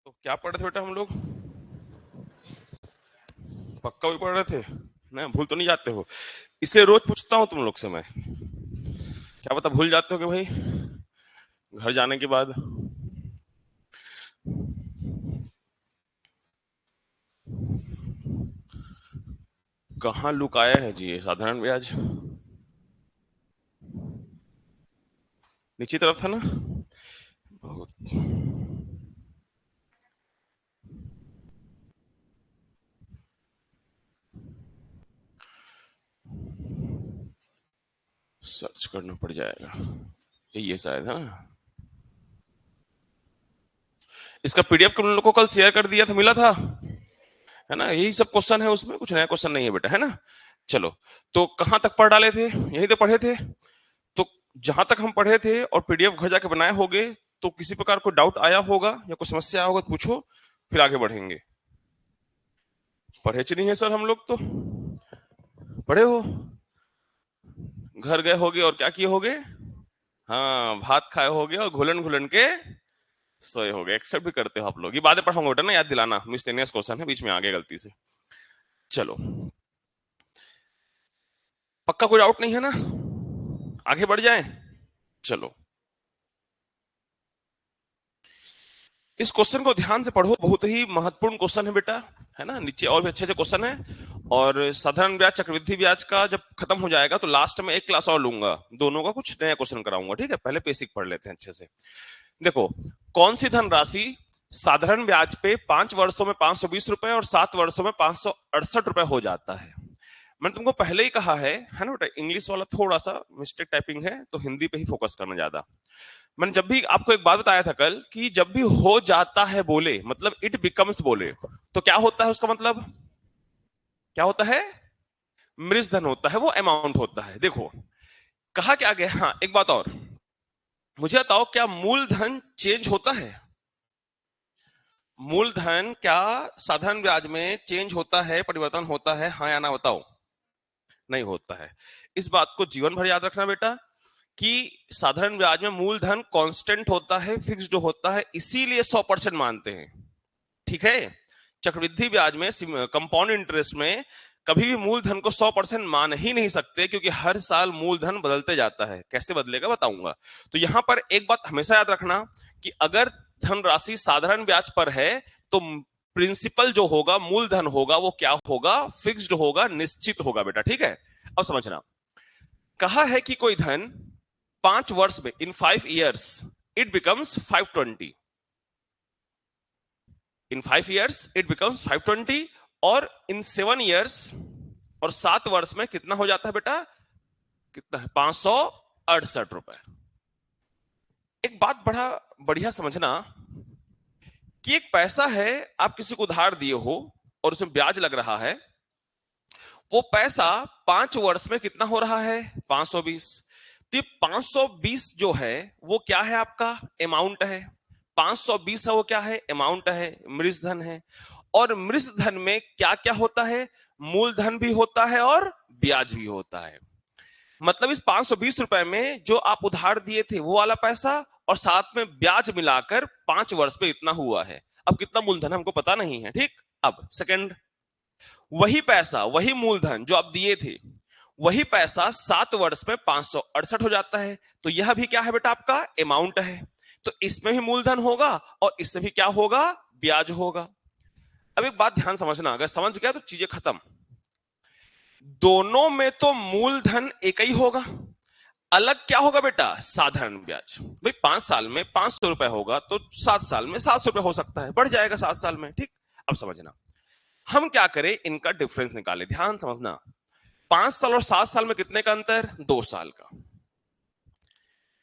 तो क्या पढ़ रहे थे बेटा हम लोग? पक्का भी पढ़ रहे थे ना? भूल तो नहीं जाते हो? इसलिए रोज पूछता हूँ तुम लोग से मैं। क्या पता भूल जाते हो कि भाई घर जाने के बाद। कहाँ लुकाया है जी ये साधारण ब्याज? नीचे तरफ था ना? बहुत सर्च करना पड़ जाएगा। यही है शायद, हाँ। इसका पीडीएफ तुम लोग को कल शेयर कर दिया था, मिला था? है ना? यही सब क्वेश्चन है उसमें, कुछ नया क्वेश्चन नहीं है बेटा, है ना? चलो, तो कहाँ तक पढ़ डाले थे? यही तो पढ़े थे। तो जहां तक हम पढ़े थे और पीडीएफ घर जाके बनाए होगे, तो किसी प्रकार कोई डाउट आया होगा या कोई समस्या आया होगा तो पूछो, फिर आगे बढ़ेंगे। पढ़े च नहीं है सर हम लोग तो? पढ़े हो? घर गए होगे और क्या किए होगे? हाँ, भात खाए होगे और घुलन घुलन के सोए होगे। एक्सेप्ट भी करते हो आप लोग। ये बातें पढ़ाऊंगा बेटा ना, याद दिलाना। मिसलेनियस क्वेश्चन है, बीच में आ गया गलती से। चलो, पक्का कोई डाउट नहीं है ना? आगे बढ़ जाएं? चलो, इस क्वेश्चन को ध्यान से पढ़ो, बहुत ही महत्वपूर्ण क्वेश्चन है बेटा। है ना? नीचे और भी अच्छे अच्छे क्वेश्चन है। और साधारण ब्याज चक्रवृद्धि ब्याज का जब खत्म हो जाएगा तो लास्ट में एक क्लास और लूंगा, दोनों का कुछ नया क्वेश्चन कराऊंगा। ठीक है, पहले बेसिक पढ़ लेते हैं अच्छे से। देखो, कौन सी धनराशि साधारण ब्याज पे 5 वर्षों में 520 रुपए और 7 वर्षों में 568 रुपए हो जाता है? मैंने तुमको पहले ही कहा है ना बेटा, इंग्लिश वाला थोड़ा सा मिस्टेक टाइपिंग है, तो हिंदी पे ही फोकस करना ज्यादा। मैंने जब भी आपको एक बात बताया था कल कि जब भी हो जाता है बोले, मतलब इट बिकम्स बोले, तो क्या होता है उसका मतलब? क्या होता है? मृज धन होता है, वो अमाउंट होता है। देखो, कहा क्या गया। हाँ, एक बात और, मुझे बताओ, क्या मूलधन चेंज होता है? मूलधन क्या साधारण ब्याज में चेंज होता है, परिवर्तन होता है? हाँ या ना बताओ। नहीं होता है। इस बात को जीवन भर याद रखना बेटा, कि साधारण ब्याज में मूलधन कांस्टेंट होता है, फिक्स्ड होता है, इसीलिए 100% मानते हैं। ठीक है? चक्रवृद्धि ब्याज में, कंपाउंड इंटरेस्ट में कभी भी मूलधन को 100% मान ही नहीं सकते, क्योंकि हर साल मूलधन बदलते जाता है। कैसे बदलेगा बताऊंगा। तो यहां पर एक बात हमेशा याद रखना, कि अगर धनराशि साधारण ब्याज पर है तो प्रिंसिपल जो होगा, मूलधन होगा, वो क्या होगा? फिक्स्ड होगा, निश्चित होगा बेटा। ठीक है? अब समझना, कहा है कि कोई धन 5 वर्ष में, इन 5 years it becomes 520, in 5 years it becomes 520, और इन 7 years और 7 वर्ष में कितना हो जाता है बेटा? कितना है? 568 रुपए। एक बात बड़ा बढ़िया समझना, कि एक पैसा है, आप किसी को उधार दिए हो और उसमें ब्याज लग रहा है, वो पैसा 5 वर्ष में कितना हो रहा है? 520। तो ये 520 जो है वो क्या है? आपका अमाउंट है। 520 है, वो क्या है? अमाउंट है, मृजधन है। और मृजधन में क्या क्या होता है? मूलधन भी होता है और ब्याज भी होता है। मतलब इस 520 रुपए में जो आप उधार दिए थे वो वाला पैसा, और साथ में ब्याज मिलाकर 5 वर्ष पे इतना हुआ है। अब कितना मूलधन हमको पता नहीं है। ठीक, अब सेकंड, वही पैसा, वही मूलधन जो आप दिए थे, वही पैसा 7 वर्ष में 568 हो जाता है। तो यह भी क्या है बेटा? आपका अमाउंट है। तो इसमें भी मूलधन होगा और इसमें भी क्या होगा? ब्याज होगा। अब एक बात ध्यान समझना, अगर समझ गया तो चीजें खत्म। दोनों में तो मूलधन एक ही होगा, अलग क्या होगा बेटा? साधारण ब्याज। भाई 5 साल में 500 रुपए होगा, तो 7 साल में 700 रुपए हो सकता है, बढ़ जाएगा 7 साल में। ठीक, अब समझना, हम क्या करें, इनका डिफरेंस निकाले। ध्यान समझना, 5 साल और 7 साल में कितने का अंतर? 2 साल का।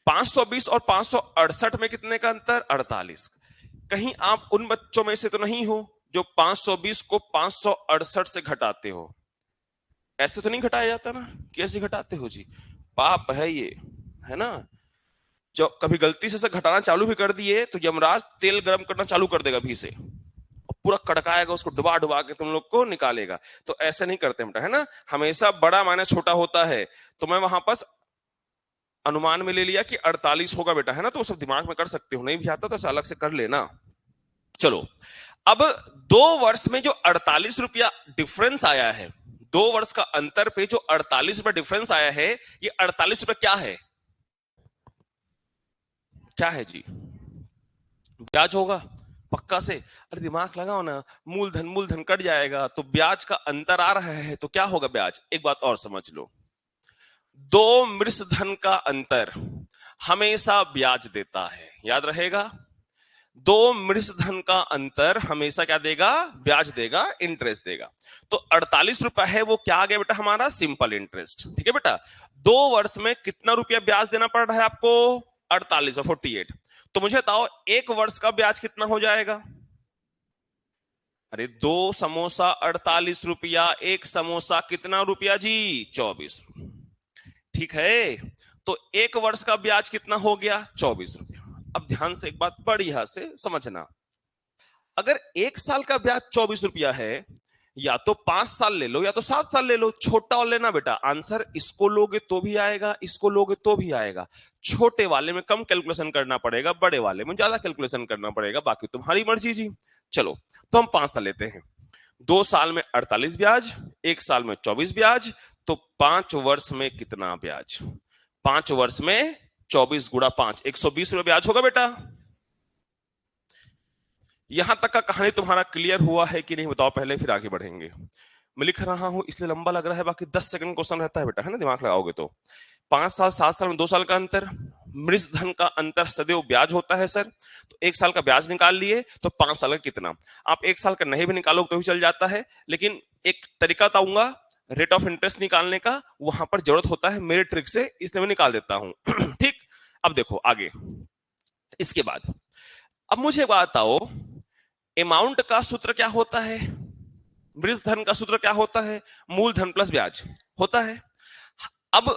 520 और 568 में कितने का अंतर? 48। कहीं आप उन बच्चों में से तो नहीं हो जो 520 को 568 से घटाते हो? ऐसे तो नहीं घटाया जाता ना? कैसे घटाते हो जी? पाप है ये, है ना? जो कभी गलती से घटाना चालू भी कर दिए तो यमराज तेल गर्म करना चालू कर देगा अभी से, और पूरा कड़काएगा, उसको डुबा डुबा के तुम लोग को निकालेगा। तो ऐसे नहीं करते बेटा, है ना? हमेशा बड़ा माइनस छोटा होता है। तो मैं वहां पर अनुमान में ले लिया कि 48 होगा बेटा, है ना? तो सब दिमाग में कर सकते हो, नहीं भी आता तो अलग से कर लेना। चलो, अब 2 वर्ष में जो 48 रुपया डिफरेंस आया है, 2 वर्ष का अंतर पे जो 48 रुपया डिफरेंस आया है, ये 48 रुपया क्या है? क्या है जी? ब्याज होगा पक्का से? अरे दिमाग लगाओ ना, मूलधन मूलधन कट जाएगा तो ब्याज का अंतर आ रहा है तो क्या होगा ब्याज? एक बात और समझ लो, दो मृषधन का अंतर हमेशा ब्याज देता है, याद रहेगा। दो मृषधन का अंतर हमेशा क्या देगा? ब्याज देगा, इंटरेस्ट देगा। तो 48 रुपया है वो क्या आ गया बेटा? हमारा सिंपल इंटरेस्ट। ठीक है बेटा, 2 वर्ष में कितना रुपया ब्याज देना पड़ रहा है आपको? 48 और 48। तो मुझे बताओ 1 वर्ष का ब्याज कितना हो जाएगा? अरे 2 समोसा 48 रुपया, 1 समोसा कितना रुपया जी? 24। ठीक है, तो 1 वर्ष का ब्याज कितना हो गया? 24 रुपया। अब ध्यान से एक बात बढ़िया से समझना, अगर 1 साल का ब्याज 24 रुपया है, या तो 5 साल ले लो या तो 7 साल ले लो, छोटा और लेना बेटा। आंसर इसको लोगे तो भी आएगा, इसको लोगे तो भी आएगा। छोटे वाले में कम कैलकुलेशन करना पड़ेगा, बड़े वाले में ज्यादा कैलकुलेशन करना पड़ेगा, बाकी तुम्हारी मर्जी जी। चलो, तो हम 5 साल लेते हैं। 2 साल में 48 ब्याज, 1 साल में 24 ब्याज, तो 5 वर्ष में कितना ब्याज? 5 वर्ष में 24 × 5, 120 रुपये ब्याज होगा बेटा। यहां तक का कहानी तुम्हारा क्लियर हुआ है कि नहीं बताओ पहले, फिर आगे बढ़ेंगे। मैं लिख रहा हूं इसलिए लंबा लग रहा है, बाकी 10 सेकंड क्वेश्चन रहता है बेटा, है ना, दिमाग लगाओगे तो। 5 साल 7 साल में 2 साल का अंतर, मृषधन का अंतर सदैव ब्याज होता है सर। तो 1 साल का ब्याज निकाल लिए, तो 5 साल का कितना? आप 1 साल का नहीं भी निकालोगे तो भी चल जाता है, लेकिन एक तरीका बताऊंगा रेट ऑफ इंटरेस्ट निकालने का, वहां पर जरूरत होता है मेरे ट्रिक से, इसलिए मैं निकाल देता हूं। ठीक, अब देखो आगे। इसके बाद अब मुझे बात बताओ, अमाउंट का सूत्र क्या होता है? मृषधन का सूत्र क्या होता है? मूलधन प्लस ब्याज होता है। अब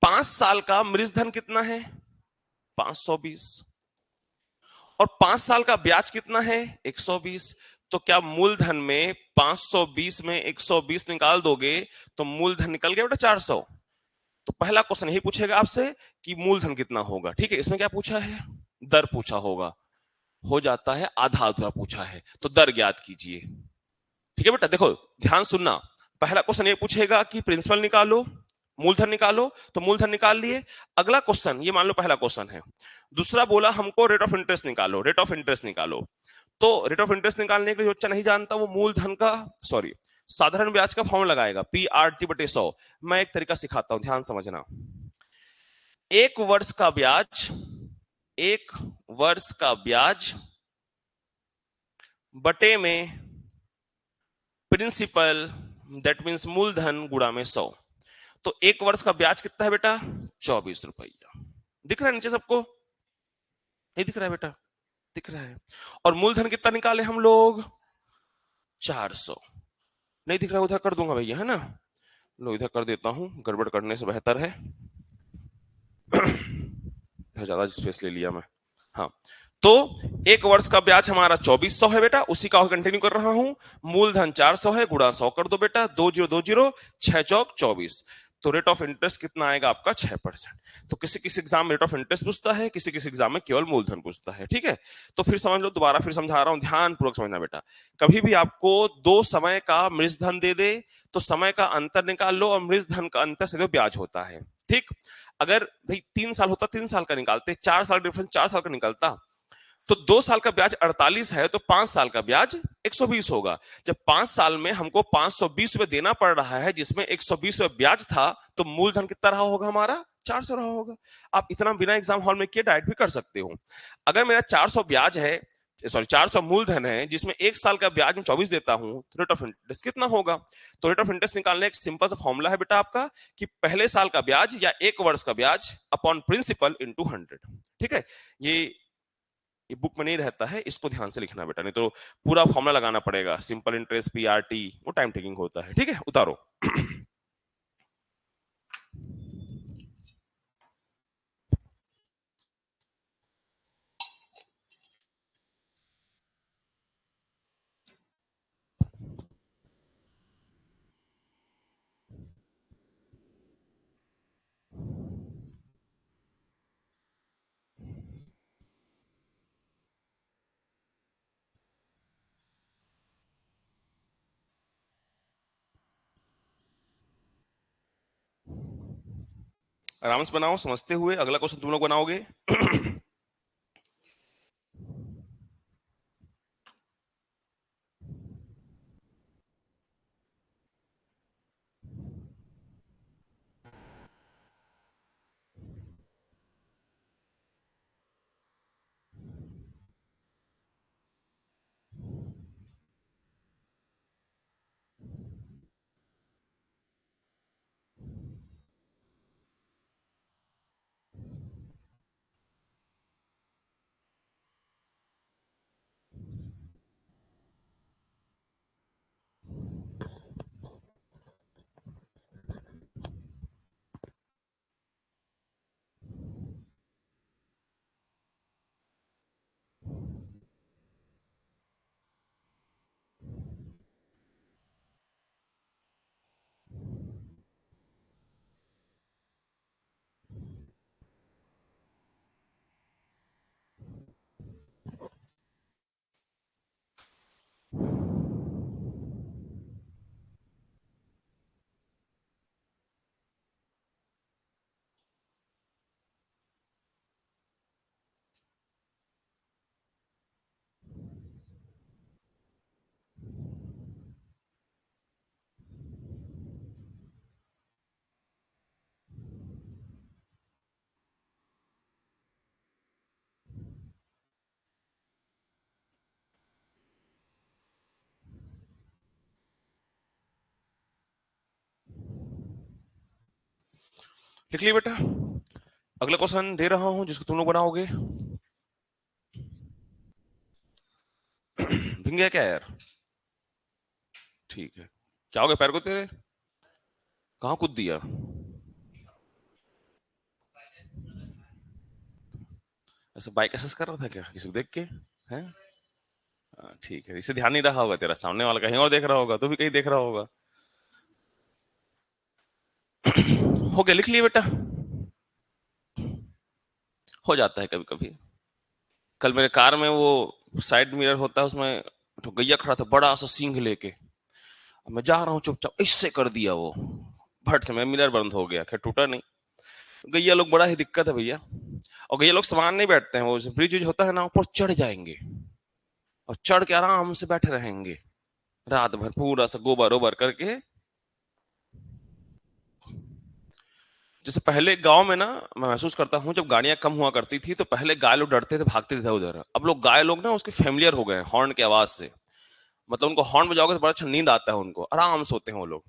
5 साल का मृषधन कितना है? 520। और 5 साल का ब्याज कितना है? 120। तो क्या मूलधन में 520 में 120 निकाल दोगे तो मूलधन निकल गया बेटा 400। तो पहला क्वेश्चन यही पूछेगा आपसे कि मूलधन कितना होगा। ठीक है, इसमें क्या पूछा है? दर पूछा होगा, हो जाता है आधा अधूरा पूछा है, तो दर ज्ञात कीजिए। ठीक है बेटा, देखो ध्यान सुनना, पहला क्वेश्चन ये पूछेगा कि प्रिंसिपल निकालो, मूलधन निकालो, तो मूलधन निकाल लिए। अगला क्वेश्चन, ये मान लो पहला क्वेश्चन है, दूसरा बोला हमको रेट ऑफ इंटरेस्ट निकालो, रेट ऑफ इंटरेस्ट निकालो। तो रेट ऑफ इंटरेस्ट निकालने के लिए जो बच्चा नहीं जानता वो मूलधन का, सॉरी, साधारण ब्याज का फॉर्म लगाएगा, PRT/100। मैं एक तरीका सिखाता हूं, ध्यान समझना। 1 वर्ष का ब्याज, 1 वर्ष का ब्याज बटे में प्रिंसिपल, दैट मीन्स मूलधन गुणा में 100। तो 1 वर्ष का ब्याज कितना है बेटा? 24 रुपया। दिख रहा है नीचे सबको? नहीं दिख रहा है बेटा? दिख रहा है। और मूलधन कितना निकाले हम लोग? 400। नहीं दिख रहा, उधर कर दूंगा भैया, है ना। लो इधर कर देता हूं, गड़बड़ करने से बेहतर है। ज्यादा स्पेस ले लिया मैं। हाँ, तो 1 वर्ष का ब्याज हमारा 2400 है बेटा, उसी का कंटिन्यू कर रहा हूं। मूलधन 400 है, गुणा 100 कर दो बेटा, 2020, 6 चौक 24। तो रेट ऑफ इंटरेस्ट कितना आएगा आपका? 6%। तो किसी किसी एग्जाम में रेट ऑफ इंटरेस्ट पूछता है, किसी किसी एग्जाम में केवल मूलधन पूछता है। ठीक है, तो फिर समझ लो, दोबारा फिर समझा रहा हूं, ध्यान पूर्वक समझना बेटा। कभी भी आपको 2 समय का मृषधन दे दे तो समय का अंतर निकाल लो, और मृषधन का अंतर से ब्याज होता है। ठीक, अगर भाई 3 साल होता 3 साल का निकालते, 4 साल डिफरेंस 4 साल का निकलता। तो 2 साल का ब्याज 48 है, तो 5 साल का ब्याज 120 होगा। जब 5 साल में हमको 520 रुपए देना पड़ रहा है, जिसमें 120 रुपए ब्याज था, तो मूलधन कितना रहा होगा हमारा? 400 रहा होगा। आप इतना बिना एग्जाम हॉल में किए डायरेक्ट भी कर सकते हो। अगर मेरा 400 ब्याज है, सॉरी 400 मूलधन है, जिसमें 1 साल का ब्याज में 24 देता हूं, तो रेट ऑफ इंटरेस्ट कितना होगा? तो रेट ऑफ इंटरेस्ट निकालने एक सिंपल सा फॉर्मूला है बेटा आपका, कि पहले साल का ब्याज या 1 वर्ष का ब्याज अपॉन प्रिंसिपल इंटू 100। ठीक है, ये बुक में नहीं रहता है, इसको ध्यान से लिखना बेटा, नहीं तो पूरा फॉर्मूला लगाना पड़ेगा, सिंपल इंटरेस्ट, PRT, वो टाइम टेकिंग होता है। ठीक है, उतारो। आराम से बनाओ समझते हुए। अगला क्वेश्चन तुम लोग बनाओगे। लिख लिया बेटा। अगला क्वेश्चन दे रहा हूं जिसको तुम लोग बनाओगे। भिंग गया क्या यार? ठीक है। क्या हो गया पैर को तेरे? कहाँ कूद दिया? ऐसे बाइक एसेस कर रहा था क्या किसी को देख के? हैं? ठीक है, इसे ध्यान नहीं रहा होगा, तेरा सामने वाला कहीं और देख रहा होगा, तो भी कहीं देख रहा होगा। हो गया, लिख लिए बेटा। हो जाता है कभी कभी। कल मेरे कार में वो साइड मिरर होता है, उसमें तो गैया खड़ा था बड़ा सा सींग लेके। मैं जा रहा हूँ चुपचाप, इससे कर दिया वो, भट से मेरा मिरर बंद हो गया, खैर टूटा नहीं। गैया लोग बड़ा ही दिक्कत है भैया। और गैया लोग सामान नहीं बैठते हैं, वो ब्रिज होता है ना, ऊपर चढ़ जाएंगे और चढ़ के आराम से बैठे रहेंगे रात भर, पूरा सा गोबर ओबर करके। जैसे पहले गांव में ना, मैं महसूस करता हूँ जब गाड़ियां कम हुआ करती थी तो पहले गाय लोग डरते थे, भागते थे उधर। अब लोग गाय लोग ना उसके फेमिलियर हो गए हैं हॉर्न की आवाज से। मतलब उनको हॉर्न बजाओगे तो बड़ा अच्छा नींद आता है, उनको आराम से होते हैं वो लोग।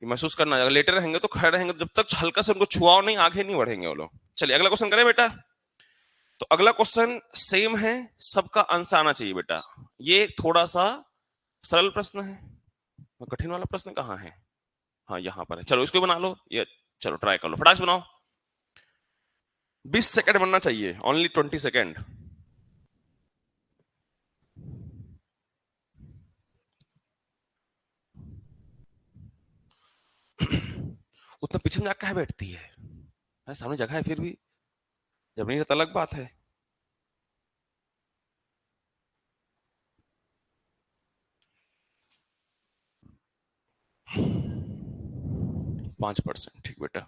ये महसूस करना, अगर लेटे रहेंगे तो खड़े रहेंगे, जब तक हल्का से उनको छुआओ नहीं आगे नहीं बढ़ेंगे वो लोग। चलिए अगला क्वेश्चन करें बेटा। तो अगला क्वेश्चन सेम है, सबका आंसर आना चाहिए बेटा। ये थोड़ा सा सरल प्रश्न है, कठिन वाला प्रश्न कहाँ है? हाँ यहाँ पर है, चलो इसको बना लो ये। चलो ट्राई कर लो, फटाक से बनाओ। 20 सेकंड बनना चाहिए, ओनली 20 सेकंड। उतना पीछे में जाकर बैठती है, सामने जगह है फिर भी। जब नहीं रहता अलग बात है। 5%, ठीक बेटा।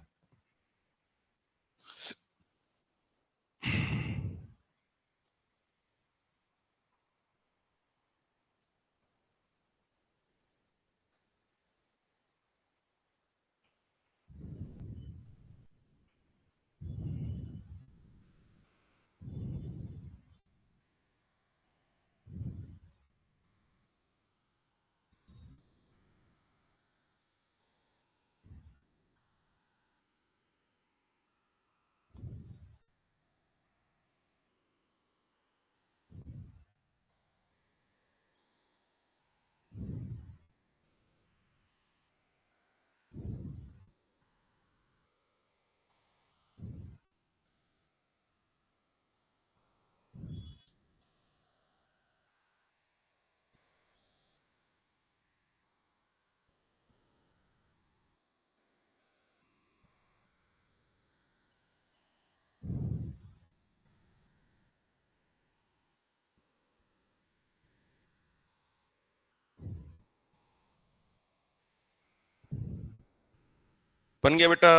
बन गया बेटा।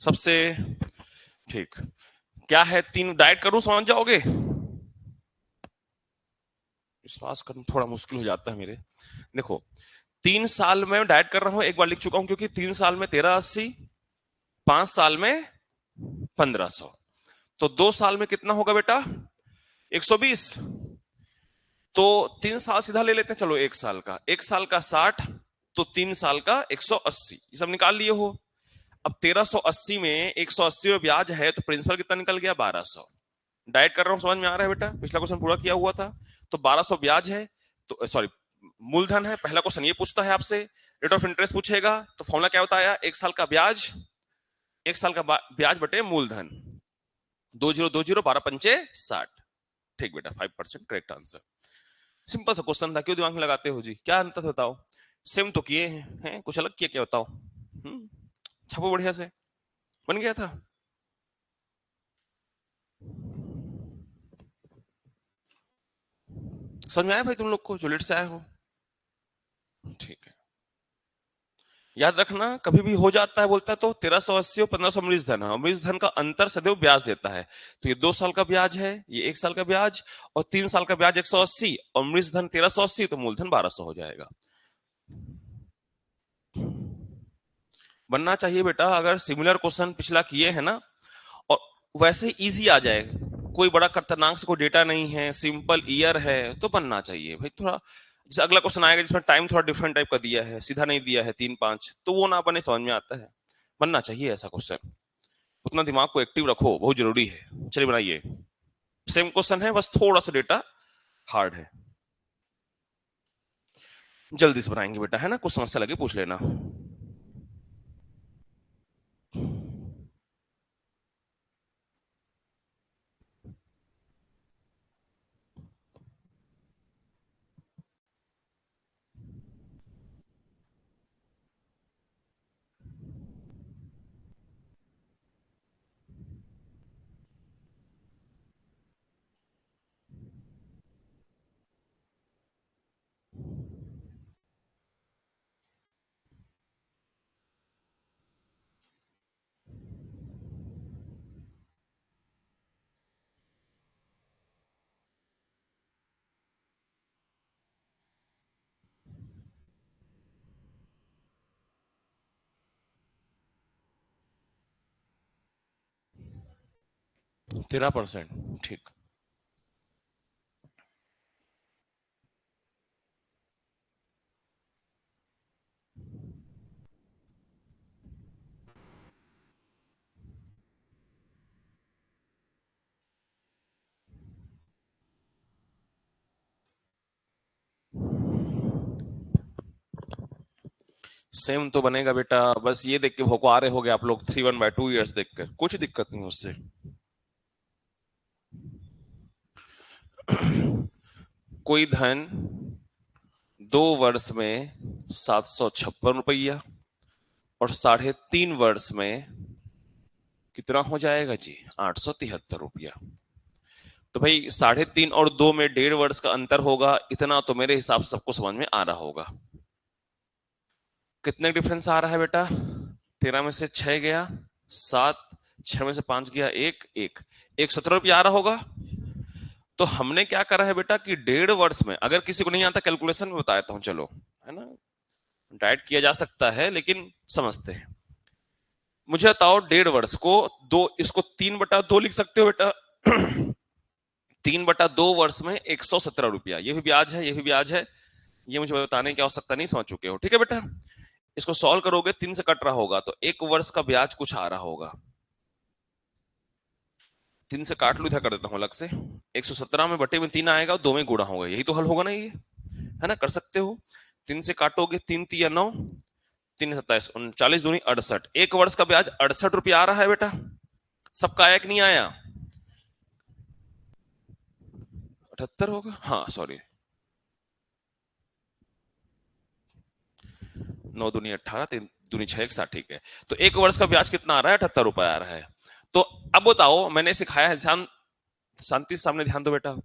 सबसे ठीक क्या है? तीन डाइट करूं, समझ जाओगे? विश्वास करना थोड़ा मुश्किल हो जाता है मेरे। देखो, 3 साल में डाइट कर रहा हूं, एक बार लिख चुका हूं, क्योंकि 3 साल में 1380, 5 साल में 1500, तो 2 साल में कितना होगा बेटा? 120। तो 3 साल सीधा ले लेते हैं, चलो 1 साल का, 1 साल का 60, तो 3 साल का 180, ये सब निकाल लिए हो। अब 1380 में 180 में ब्याज है, तो प्रिंसिपल कितना निकल गया? 1200। डाइट कर रहा हूं, समझ में आ रहा है बेटा? पिछला क्वेश्चन पूरा किया हुआ था। तो 1200 ब्याज है, तो सॉरी मूलधन है। पहला क्वेश्चन ये पूछता है आपसे, रेट ऑफ इंटरेस्ट पूछेगा, तो फॉर्मूला क्या होता है? 1 साल का ब्याज, 1 साल का ब्याज बटे मूलधन, 2020, 12 पंचे 60। ठीक बेटा, 5% करेक्ट आंसर। सिंपल सा क्वेश्चन था, क्यों दिमाग में लगाते हो जी? क्या अंतर बताओ? सेम तो किए हैं, कुछ अलग किया क्या बताओ? छापो बढ़िया से, बन गया था। समझ में आया भाई तुम लोग को, जो लेट से आए हो? ठीक है, याद रखना, कभी भी हो जाता है बोलता है तो 1380 और 1500 अमृत धन है, अमृत धन का अंतर सदैव ब्याज देता है। तो ये 2 साल का ब्याज है, ये 1 साल का ब्याज, और 3 साल का ब्याज 180, अमृत धन 1380, तो मूलधन 1200 हो जाएगा। बनना चाहिए बेटा, अगर सिमिलर क्वेश्चन पिछला किए है ना, और वैसे इजी आ जाए, कोई बड़ा खतरनाक से कोई डेटा नहीं है, सिंपल ईयर है, तो बनना चाहिए भाई। थोड़ा जैसे अगला क्वेश्चन आएगा जिसमें टाइम थोड़ा डिफरेंट टाइप का दिया है, सीधा नहीं दिया है 3-5, तो वो ना बने, समझ में आता है। बनना चाहिए ऐसा क्वेश्चन, उतना दिमाग को एक्टिव रखो, बहुत जरूरी है। चलिए बनाइए, सेम क्वेश्चन है, बस थोड़ा सा डेटा हार्ड है। जल्दी से बनाएंगे बेटा, है ना? कुछ समस्या लगे पूछ लेना। तेरह परसेंट, ठीक। सेम तो बनेगा बेटा, बस ये देख के भौकवा रहे हो गए आप लोग 3/1/2 देख कर, कुछ दिक्कत नहीं उससे। कोई धन 2 वर्ष में 756 रुपया, और 3.5 वर्ष में कितना हो जाएगा जी? 873 रुपया। तो भाई 3.5 और 2 में 1.5 वर्ष का अंतर होगा, इतना तो मेरे हिसाब से सबको समझ में आ रहा होगा। कितने डिफरेंस आ रहा है बेटा? 13 में से 6 गया 7, 6 में से 5 गया 1, 117 रुपया आ रहा होगा। तो हमने क्या करा है बेटा कि 1.5 वर्ष में, अगर किसी को नहीं आता कैलकुलेशन में बता देता हूं, चलो, है ना? डाइट किया जा सकता है, लेकिन समझते हैं। मुझे बताओ, 1.5 वर्ष को दो, इसको 3/2 लिख सकते हो बेटा? 3/2 वर्ष में 117 रुपया, ये भी ब्याज है, ये भी ब्याज है, ये मुझे बताने की आवश्यकता नहीं, समझ चुके हो। ठीक है बेटा, इसको सॉल्व करोगे, 3 से कट रहा होगा, तो 1 वर्ष का ब्याज कुछ आ रहा होगा। 3 से काट लो, इधर कर देता हूं अलग से। 117 में बटे में 3 आएगा, 2 में गुणा होगा, यही तो हल होगा ना ये, है ना? कर सकते हो। 3 से काटोगे, 3 3 9, 3 27 39, 2 68, 1 वर्ष का ब्याज 68 रुपया आ रहा है बेटा। सबका आया कि नहीं आया? 78 होगा, हाँ सॉरी, 9 दूनी 18, 3 दूनी 6, 60, ठीक है। तो 1 वर्ष का ब्याज कितना आ रहा है? 78 रुपया आ रहा है। तो अब बताओ, मैंने सिखाया है, ध्यान, शांति से सामने ध्यान दो बेटा।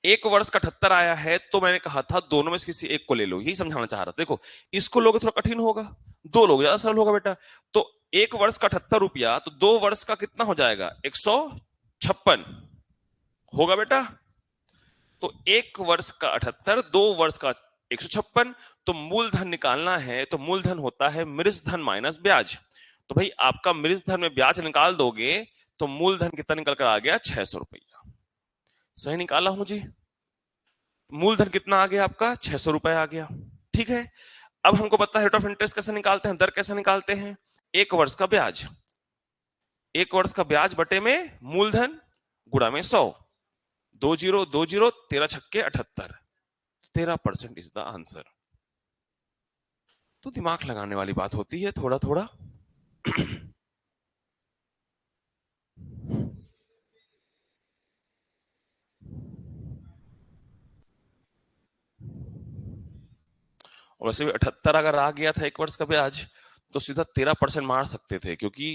एक वर्ष का 78 आया है तो मैंने कहा था दोनों में से किसी एक को ले लो, यही समझाना चाह रहा था। देखो इसको लोगे थोड़ा कठिन होगा, दो लोग ज्यादा सरल होगा बेटा। तो एक वर्ष का 78 रुपया, तो 2 वर्ष का कितना हो जाएगा 156 होगा बेटा। तो एक वर्ष का 78, 2 वर्ष का 156। तो मूलधन निकालना है तो मूलधन होता है मृजधन माइनस ब्याज। तो भाई आपका मृजधन में ब्याज निकाल दोगे तो मूलधन कितना निकल कर आ गया 600 रुपया। सही निकाला हूं जी। मूलधन कितना आ गया आपका 600 रुपया आ गया। ठीक है, अब हमको पता है रेट ऑफ इंटरेस्ट कैसे निकालते हैं, दर कैसे निकालते हैं। एक वर्ष का ब्याज, एक वर्ष का ब्याज बटे में मूलधन गुणा में 100, 2020 13 छक्के 78, 13% इज द आंसर। तो दिमाग लगाने वाली बात होती है थोड़ा थोड़ा। और वैसे भी 78 अगर आ गया था एक वर्ष का ब्याज तो सीधा 13% मार सकते थे, क्योंकि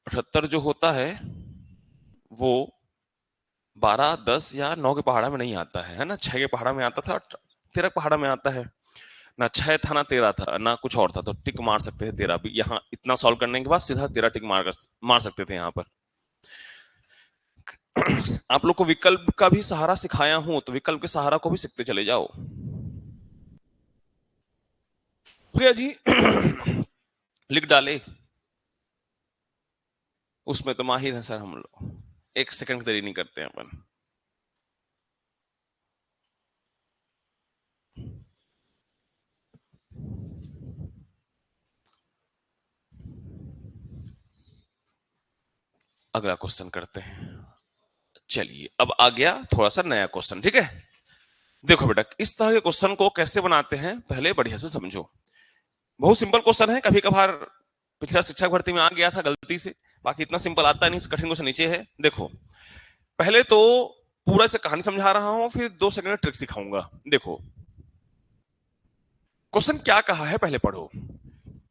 78 जो होता है वो 12, 10 या 9 के पहाड़ा में नहीं आता है ना, 6 के पहाड़ा में आता था, 13 पहाड़ा में आता है ना। 6 था ना 13 था ना कुछ और था, तो टिक मार सकते थे 13 भी। यहाँ इतना सॉल्व करने के बाद सीधा 13 टिक मार सकते थे यहाँ पर। आप लोग को विकल्प का भी सहारा सिखाया हूं तो विकल्प के सहारा को भी सीखते चले जाओ। प्रिया जी लिख डाले, उसमें तो माहिर है सर हम लोग, एक सेकंड की देरी नहीं करते हैं अपन। अगला क्वेश्चन करते हैं। चलिए अब आ गया थोड़ा सा नया क्वेश्चन, ठीक है। देखो बेटा इस तरह के क्वेश्चन को कैसे बनाते हैं पहले बढ़िया से समझो। बहुत सिंपल क्वेश्चन है, कभी कभार पिछला शिक्षक भर्ती में आ गया था गलती से, बाकी इतना सिंपल आता नहीं, कठिन क्वेश्चन नीचे है। देखो पहले तो पूरा से कहानी समझा रहा हूं, फिर 2 सेकंड ट्रिक सिखाऊंगा। देखो क्वेश्चन क्या कहा है पहले पढ़ो।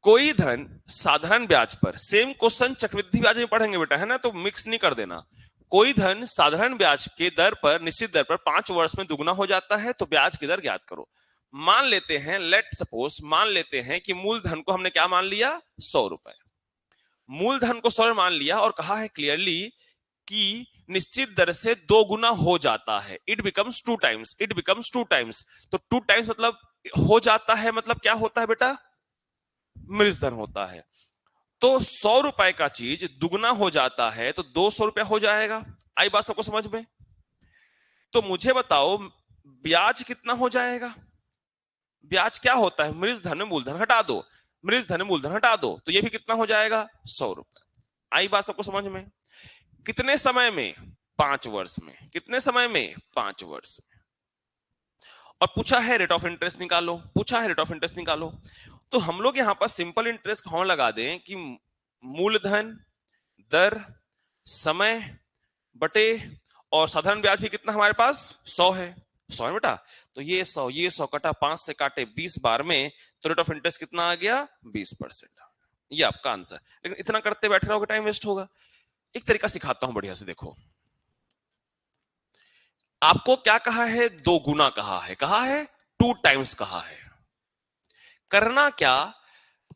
कोई धन साधारण ब्याज पर, सेम क्वेश्चन चक्रवृद्धि ब्याज में पढ़ेंगे बेटा, है ना, तो मिक्स नहीं कर देना। कोई धन साधारण ब्याज के दर पर, निश्चित दर पर 5 वर्ष में दुगना हो जाता है तो ब्याज की दर ज्ञात करो। मान लेते हैं, लेट सपोज मान लेते हैं कि मूलधन को हमने क्या मान लिया 100 रुपए, मूलधन को 100 मान लिया और कहा है क्लियरली कि निश्चित दर से 2 गुना हो जाता है, it becomes 2 times, it becomes 2 times. तो 2 टाइम्स मतलब हो जाता है, मतलब क्या होता है बेटा मृजधन होता है। तो 100 रुपए का चीज दुगना हो जाता है तो 200 रुपया हो जाएगा। आई बात सबको समझ में। तो मुझे बताओ ब्याज कितना हो जाएगा। ब्याज क्या होता है, मृजधन में मूलधन हटा दो, मृजधन में मूलधन हटा दो, तो ये भी कितना हो जाएगा 100 रुपए। आई बात सबको समझ में। कितने समय में 5 वर्ष में, कितने समय में 5 वर्ष में। और पूछा है रेट ऑफ इंटरेस्ट निकालो, पूछा है रेट ऑफ इंटरेस्ट निकालो। तो हम लोग यहां पर सिंपल इंटरेस्ट कौन लगा दें कि मूलधन दर समय बटे, और साधारण ब्याज भी कितना हमारे पास 100 है, 100 है बेटा। तो ये 100 ये 100 कटा 5 से काटे 20 बार में, तो रेट ऑफ इंटरेस्ट कितना आ गया 20%। ये आपका आंसर। लेकिन इतना करते बैठे रहोगे टाइम वेस्ट होगा। एक तरीका सिखाता हूं बढ़िया से, देखो आपको क्या कहा है, 2 गुना कहा है 2 टाइम्स कहा है। करना क्या,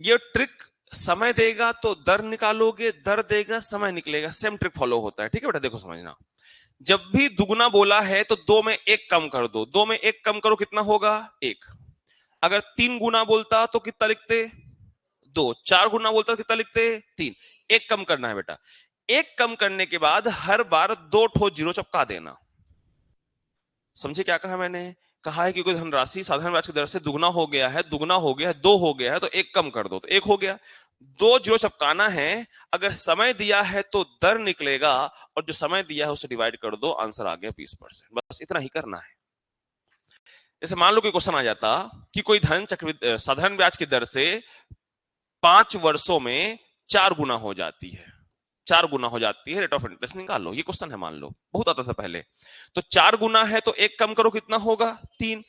ये ट्रिक समय देगा तो दर निकालोगे, दर देगा समय निकलेगा, सेम ट्रिक फॉलो होता है, ठीक है बेटा। देखो समझना, जब भी दुगुना बोला है तो 2 में 1 कम कर दो, 2 में 1 कम करो कितना होगा 1। अगर 3 गुना बोलता तो कितना लिखते 2, 4 गुना बोलता तो कितना लिखते 3। 1 कम करना है बेटा। 1 कम करने के बाद हर बार 2 ठो जीरो चिपका देना। समझे क्या कहा मैंने, कहा है कि कोई धनराशि साधारण ब्याज की दर से दुगना हो गया है, दुगना हो गया है, 2 हो गया है, तो 1 कम कर दो तो 1 हो गया। 2 जीरो चिपकाना है, अगर समय दिया है तो दर निकलेगा, और जो समय दिया है उसे डिवाइड कर दो, आंसर आ गया 20%। बस इतना ही करना है। जैसे मान लो कि क्वेश्चन आ जाता कि कोई धन चक्रवृद्धि साधारण ब्याज की दर से 5 वर्षों में 4 गुना हो जाती है, 4 गुना हो जाती है, रेट ऑफ इंटरेस्ट निकालो। ये क्वेश्चन है, मान लो बहुत आता था पहले। तो 4 गुना है तो 1 कम करो कितना होगा 3,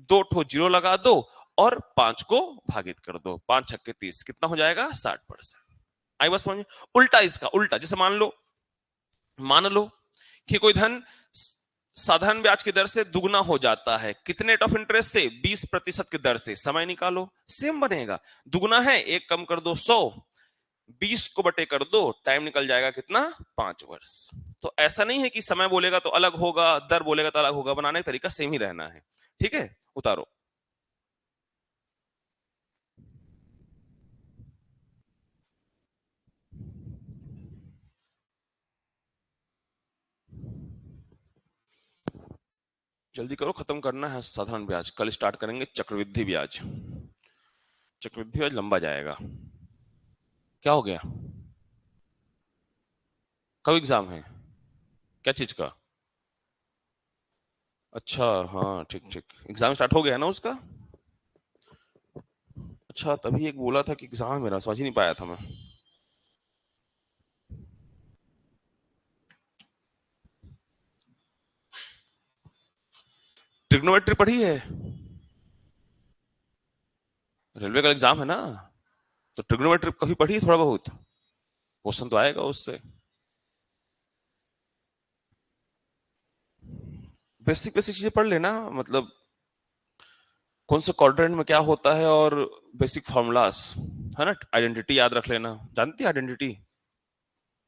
2 ठो जीरो लगा दो और 5 को भागित कर दो, 5 छक्के 30, कितना हो जाएगा 60%। आई बस समझ। उल्टा इसका, उल्टा जैसे मान लो कि कोई धन साधारण ब्याज की दर से दुगना हो जाता है, कितने रेट ऑफ इंटरेस्ट से? 20% की दर से। समय निकालो, सेम बनेगा। दुगना है, एक कम कर दो 100, 20 को बटे कर दो, टाइम निकल जाएगा कितना? 5 वर्ष। तो ऐसा नहीं है कि समय बोलेगा तो अलग होगा, दर बोलेगा तो अलग होगा, बनाने का तरीका सेम ही रहना है। ठीक है, उतारो। जल्दी करो, खत्म करना है साधारण ब्याज, कल स्टार्ट करेंगे चक्रवृद्धि ब्याज। चक्रवृद्धि ब्याज लंबा जाएगा। क्या हो गया? कब एग्जाम है? क्या चीज का? अच्छा, हाँ ठीक ठीक, एग्जाम स्टार्ट हो गया है ना उसका? अच्छा, तभी एक बोला था कि एग्जाम है मेरा, समझ ही नहीं पाया था मैं। ट्रिग्नोमेट्री पढ़ी है? रेलवे का एग्जाम है ना, तो ट्रिग्नोमेट्री कभी पढ़ी है? थोड़ा बहुत क्वेश्चन तो आएगा उससे। बेसिक बेसिक चीजें पढ़ लेना, मतलब कौन से क्वाड्रेंट में क्या होता है, और बेसिक फॉर्मूलास, है ना। आइडेंटिटी याद रख लेना, जानती है identity?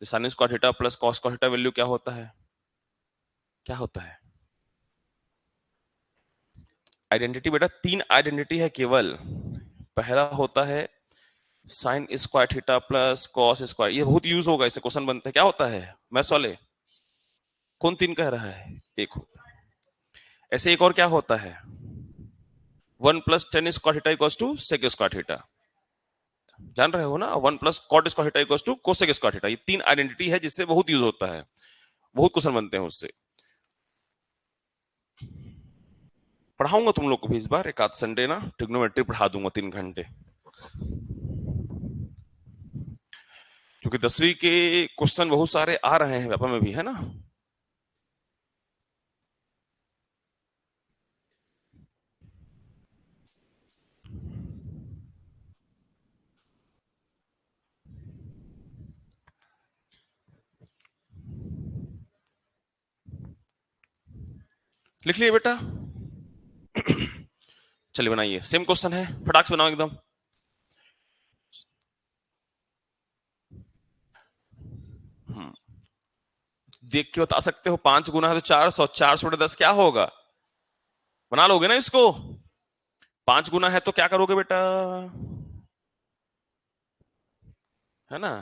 Sine square theta plus cos square theta value क्या होता है? क्या होता है आइडेंटिटी? बेटा तीन आइडेंटिटी है केवल। पहला होता है sine square theta plus cos square, ये बहुत यूज होगा, इससे क्वेश्चन बनते हैं। क्या होता है मैथ्स वाले? कौन तीन कह रहा है? एक होता है। ऐसे एक और क्या होता है? 1 + tan square theta equals to sec square theta. जान रहे हो ना, 1 + cot square theta equals to cosec square theta. ये तीन आइडेंटिटी है जिससे बहुत यूज होता है, बहुत क्वेश्चन बनते हैं उससे। पढ़ाऊंगा तुम लोग को भी इस बार, एक आध संडे ना ट्रिग्नोमेट्री पढ़ा दूंगा 3 घंटे, क्योंकि 10वीं के क्वेश्चन बहुत सारे आ रहे हैं पेपर में भी, है ना। लिख लिए बेटा? चलिए बनाइए, सेम क्वेश्चन है, फटाक से बनाओ एकदम। हम्म, देख के बता सकते हो, 5 गुना है तो 400, 400 × 10 क्या होगा? बना लोगे ना इसको? 5 गुना है तो क्या करोगे बेटा? है ना।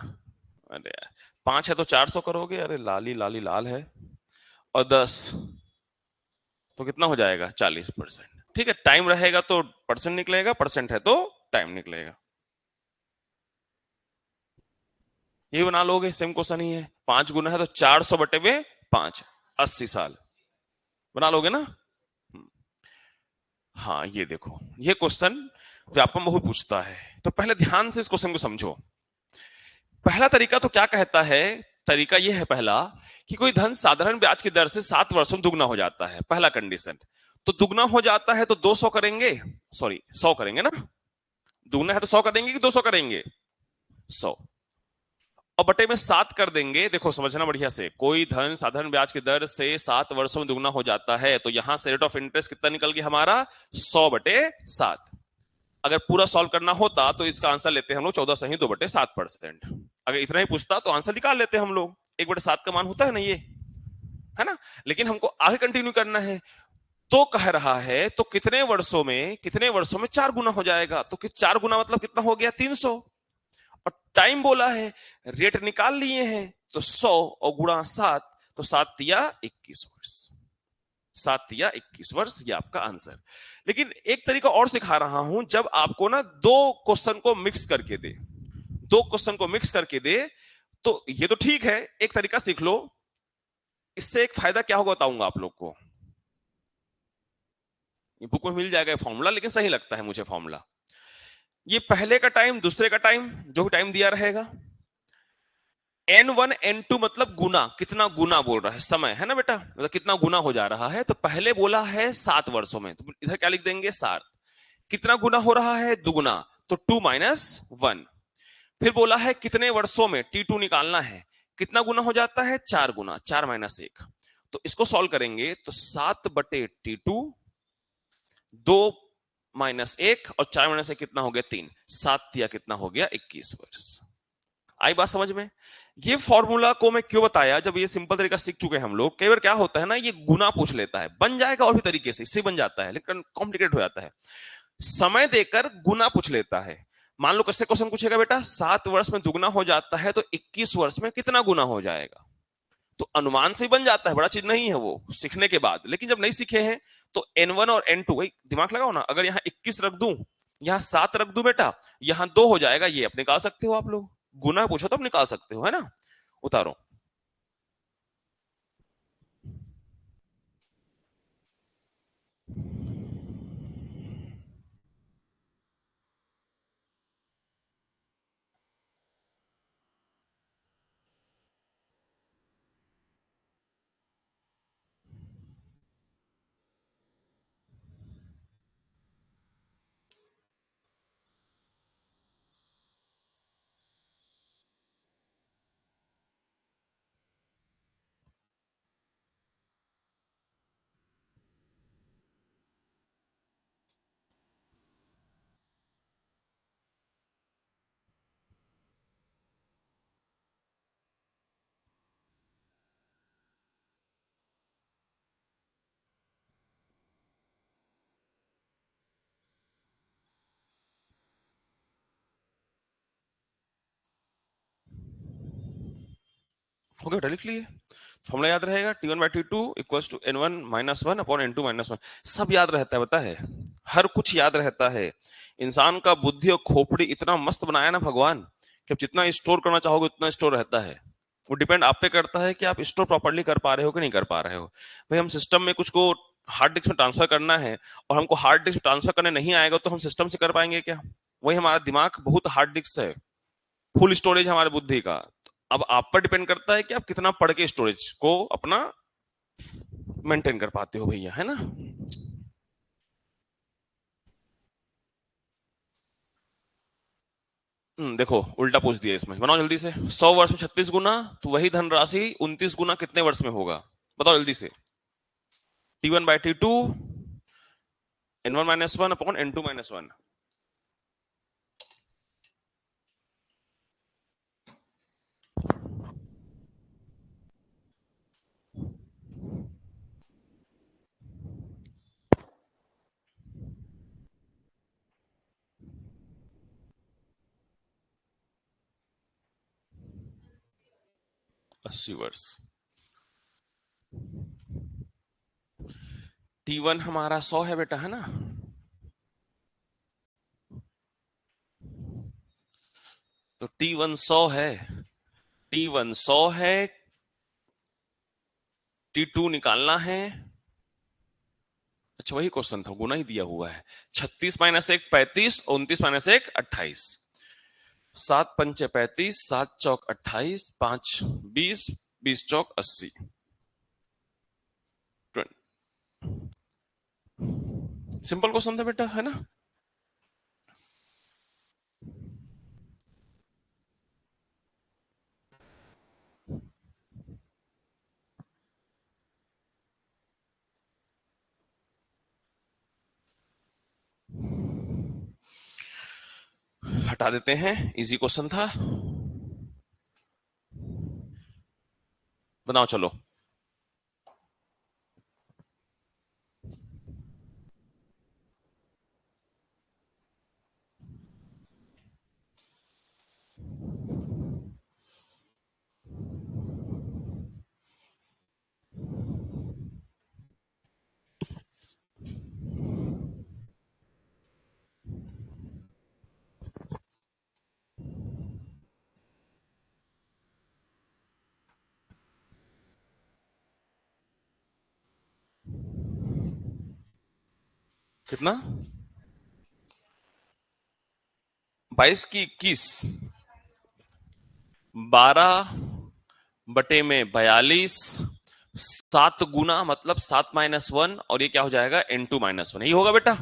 अरे यार, 5 है तो 400 करोगे, अरे लाली लाली लाल है। और 10 तो कितना हो जाएगा? 40%। ठीक है, टाइम रहेगा तो परसेंट निकलेगा, परसेंट है तो टाइम निकलेगा। ये बना लोगे, सेम क्वेश्चन ही है। 5 गुना है तो 400/5, 80 साल। बना लोगे ना? हाँ, ये देखो, ये क्वेश्चन व्यापम बहुत पूछता है, तो पहले ध्यान से इस क्वेश्चन को समझो। पहला तरीका तो क्या कहता है? तरीका यह है पहला, कि कोई धन साधारण ब्याज की दर से 7 वर्षों में दुगना हो जाता है, पहला कंडीशन। तो दुगना हो जाता है तो 200 करेंगे, सॉरी 100 करेंगे ना। दुगना है तो 100 करेंगे कि 200 करेंगे? 100। और बटे में 7 कर देंगे। देखो समझना बढ़िया से, कोई धन साधारण ब्याज की दर से 7 वर्षों में दुगना हो जाता है, तो यहां से रेट ऑफ इंटरेस्ट कितना निकल गया हमारा? 100/7। अगर पूरा सॉल्व करना होता तो इसका आंसर लेते हम लोग 14 2/7%। अगर इतना ही पूछता तो आंसर निकाल लेते हम लोग, 1/7 का मान होता है ना ये, है ना। लेकिन हमको आगे कंटिन्यू करना है, तो कह रहा है तो कितने वर्षों में 4 गुना हो जाएगा, तो 4 गुना मतलब कितना हो गया? 300। और टाइम बोला है, रेट निकाल लिए हैं, तो 100 और गुणा 7, तो 7 × 21 वर्ष। 7 × 21 वर्ष, ये आपका आंसर। लेकिन एक तरीका और सिखा रहा हूं, जब आपको ना दो क्वेश्चन को मिक्स करके दे, तो ये तो ठीक है, एक तरीका सीख लो। इससे एक फायदा क्या होगा बताऊंगा आप लोग को। ये बुक में मिल जाएगा फॉर्मूला, लेकिन सही लगता है मुझे फॉर्मूला। ये पहले का टाइम, दूसरे का टाइम, जो भी टाइम दिया रहेगा, N1 N2 मतलब गुना, कितना गुना बोल रहा है, समय, है ना बेटा, मतलब कितना गुना हो जा रहा है। तो पहले बोला है 7 वर्षों में, तो इधर क्या लिख देंगे? 7। कितना गुना हो रहा है? दुगुना, तो 2 - 1। फिर बोला है कितने वर्षों में, T2 निकालना है, कितना गुना हो जाता है? 4 गुना, 4 - 1। तो इसको सॉल्व करेंगे तो 7/T2, 2 माइनस 1 और 4 माइनस 1 कितना हो गया 3, 7 या कितना हो गया 21 वर्ष। आई बात समझ में? ये फॉर्मूला को मैं क्यों बताया, जब ये सिंपल तरीका सीख चुके हैं हम लोग, कई बार क्या होता है ना, ये गुना पूछ लेता है, बन जाएगा और भी तरीके से, इससे बन जाता है लेकिन कॉम्प्लिकेट हो जाता है। समय देकर गुना पूछ लेता है। मान लो कैसे क्वेश्चन पूछेगा बेटा, 7 वर्ष में दुगना हो जाता है तो 21 वर्ष में कितना गुना हो जाएगा, तो अनुमान से ही बन जाता है, बड़ा चीज नहीं है वो सीखने के बाद। लेकिन जब नहीं सीखे हैं तो N1 और N2, वही दिमाग लगाओ ना, अगर यहाँ 21 रख दूं, यहाँ 7 रख दूं बेटा, यहाँ 2 हो जाएगा, ये अब निकाल सकते हो आप लोग, गुना पूछो तो अब निकाल सकते हो, है ना? उतारो। हो गया बेटा, लिख लिए। फॉर्मूला याद रहेगा, T1/T2 equals to N1 minus 1 upon N2 minus 1। सब याद रहता है, पता है, हर कुछ याद रहता है। इंसान का बुद्धि और खोपड़ी इतना मस्त बनाया ना भगवान कि आप जितना स्टोर करना चाहोगे उतना स्टोर रहता है। वो डिपेंड आप पे करता है कि आप स्टोर प्रॉपर्ली कर पा रहे हो कि नहीं कर पा रहे हो। भाई हम सिस्टम में कुछ को हार्ड डिस्क में ट्रांसफर करना है और हमको हार्ड डिस्क ट्रांसफर करने नहीं आएगा तो हम सिस्टम से कर पाएंगे क्या? वही हमारा दिमाग बहुत हार्ड डिस्क है, फुल स्टोरेज हमारे बुद्धि का। अब आप पर डिपेंड करता है कि आप कितना पढ़ के स्टोरेज को अपना मेंटेन कर पाते हो भैया, है ना? देखो उल्टा पूछ दिया इसमें, बनाओ जल्दी से। 100 वर्ष में 36 गुना, तो वही धनराशि 29 गुना कितने वर्ष में होगा, बताओ जल्दी से। T1/T2 N1 minus 1 upon N2 minus 1। 80 वर्ष। T1 हमारा 100 है बेटा, है ना? तो T1 100 है, T1 100 है, T2 निकालना है। अच्छा वही क्वेश्चन था, गुना ही दिया हुआ है। 36 माइनस 1 35, 29 माइनस 1 28। 7 पंचे 35, 7 चौक 28, 5 20, 20 चौक 80। सिंपल क्वेश्चन था बेटा, है ना? हटा देते हैं, इजी क्वेश्चन था। बनाओ चलो। कितना? 22 की 21, 12/42, 7 गुना मतलब 7 माइनस 1, और ये क्या हो जाएगा N2 माइनस 1, यही होगा बेटा।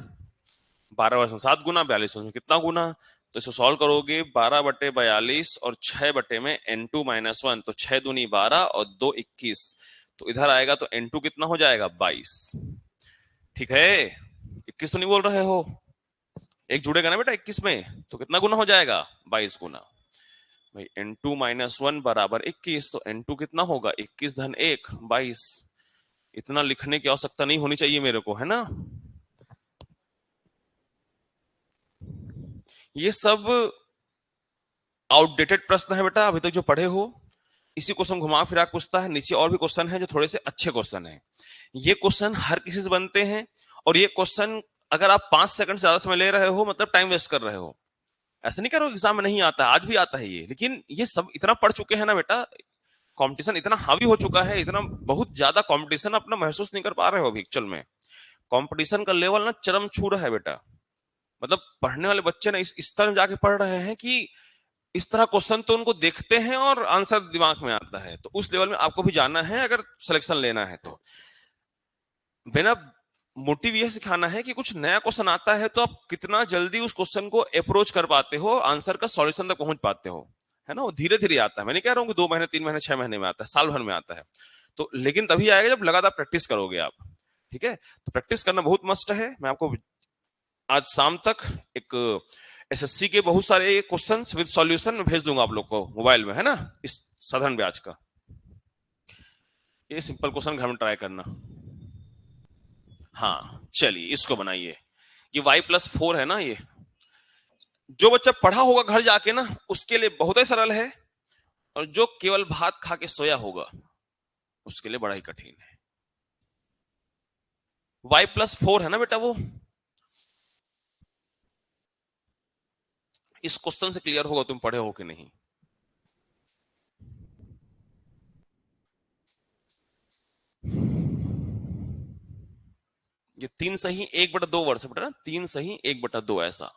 12 वर्ष में 7 गुना, 42 वर्ष में कितना गुना? तो इसको सॉल्व करोगे, 12/42 और 6 बटे में N2 माइनस 1, तो 6 दूनी 12 और 2 21, तो इधर आएगा तो n2 कितना हो जाएगा 22। ठीक है, 21 तो नहीं बोल रहे हो? एक जुड़ेगा ना बेटा 21 में, तो कितना गुना हो जाएगा 22 गुना। भाई n2 माइनस 1 बराबर 21, तो n2 कितना होगा 21 धन 1 22। इतना लिखने की आवश्यकता नहीं होनी चाहिए मेरे को, है ना? ये सब आउटडेटेड प्रश्न है बेटा अभी तक जो पढ़े हो। इसी क्वेश्चन घुमा फिरा के पूछता है। नीचे और भी क्वेश्चन है जो थोड़े से अच्छे क्वेश्चन है। ये क्वेश्चन हर किसी से बनते हैं, और ये क्वेश्चन अगर आप 5 सेकंड से ज्यादा समय ले रहे हो मतलब टाइम वेस्ट कर रहे हो। ऐसा नहीं करो एग्जाम में नहीं आता, आज भी आता है ये, लेकिन ये सब इतना पढ़ चुके हैं ना बेटा, कंपटीशन इतना हावी हो चुका है, इतना बहुत ज्यादा कंपटीशन अपना महसूस नहीं कर पा रहे हो अभी एक्चुअल में। कंपटीशन का लेवल ना चरम छू रहा है बेटा। मतलब पढ़ने वाले बच्चे ना इस तरह जाके पढ़ रहे हैं कि इस तरह क्वेश्चन तो उनको देखते हैं और आंसर दिमाग में आता है। तो उस लेवल में आपको भी जाना है अगर सिलेक्शन लेना है तो। बिना मोटिव यह सिखाना है कि कुछ नया क्वेश्चन आता है तो आप कितना जल्दी उस क्वेश्चन को अप्रोच कर पाते हो, आंसर का सॉल्यूशन तक पहुंच पाते हो, है ना? वो धीरे धीरे आता है। मैं नहीं कह रहा हूँ कि 2 महीने 3 महीने 6 महीने में आता है, साल भर में आता है। तो लेकिन तभी आएगा जब लगातार प्रैक्टिस करोगे आप। ठीक है, तो प्रैक्टिस करना बहुत मस्ट है। मैं आपको आज शाम तक एक एसएससी के बहुत सारे क्वेश्चंस विद सॉल्यूशन भेज दूंगा आप लोग को मोबाइल में, है ना? इस साधारण ब्याज का ये सिंपल क्वेश्चन घर में ट्राई करना। हाँ चलिए इसको बनाइए। ये y+4 है ना, ये जो बच्चा पढ़ा होगा घर जाके ना उसके लिए बहुत ही सरल है, और जो केवल भात खा के सोया होगा उसके लिए बड़ा ही कठिन है। y+4 है ना बेटा वो। इस क्वेश्चन से क्लियर होगा तुम पढ़े हो कि नहीं। ये 3 सही 1/2 वर्ष बेटा ना, 3 सही 1/2 ऐसा,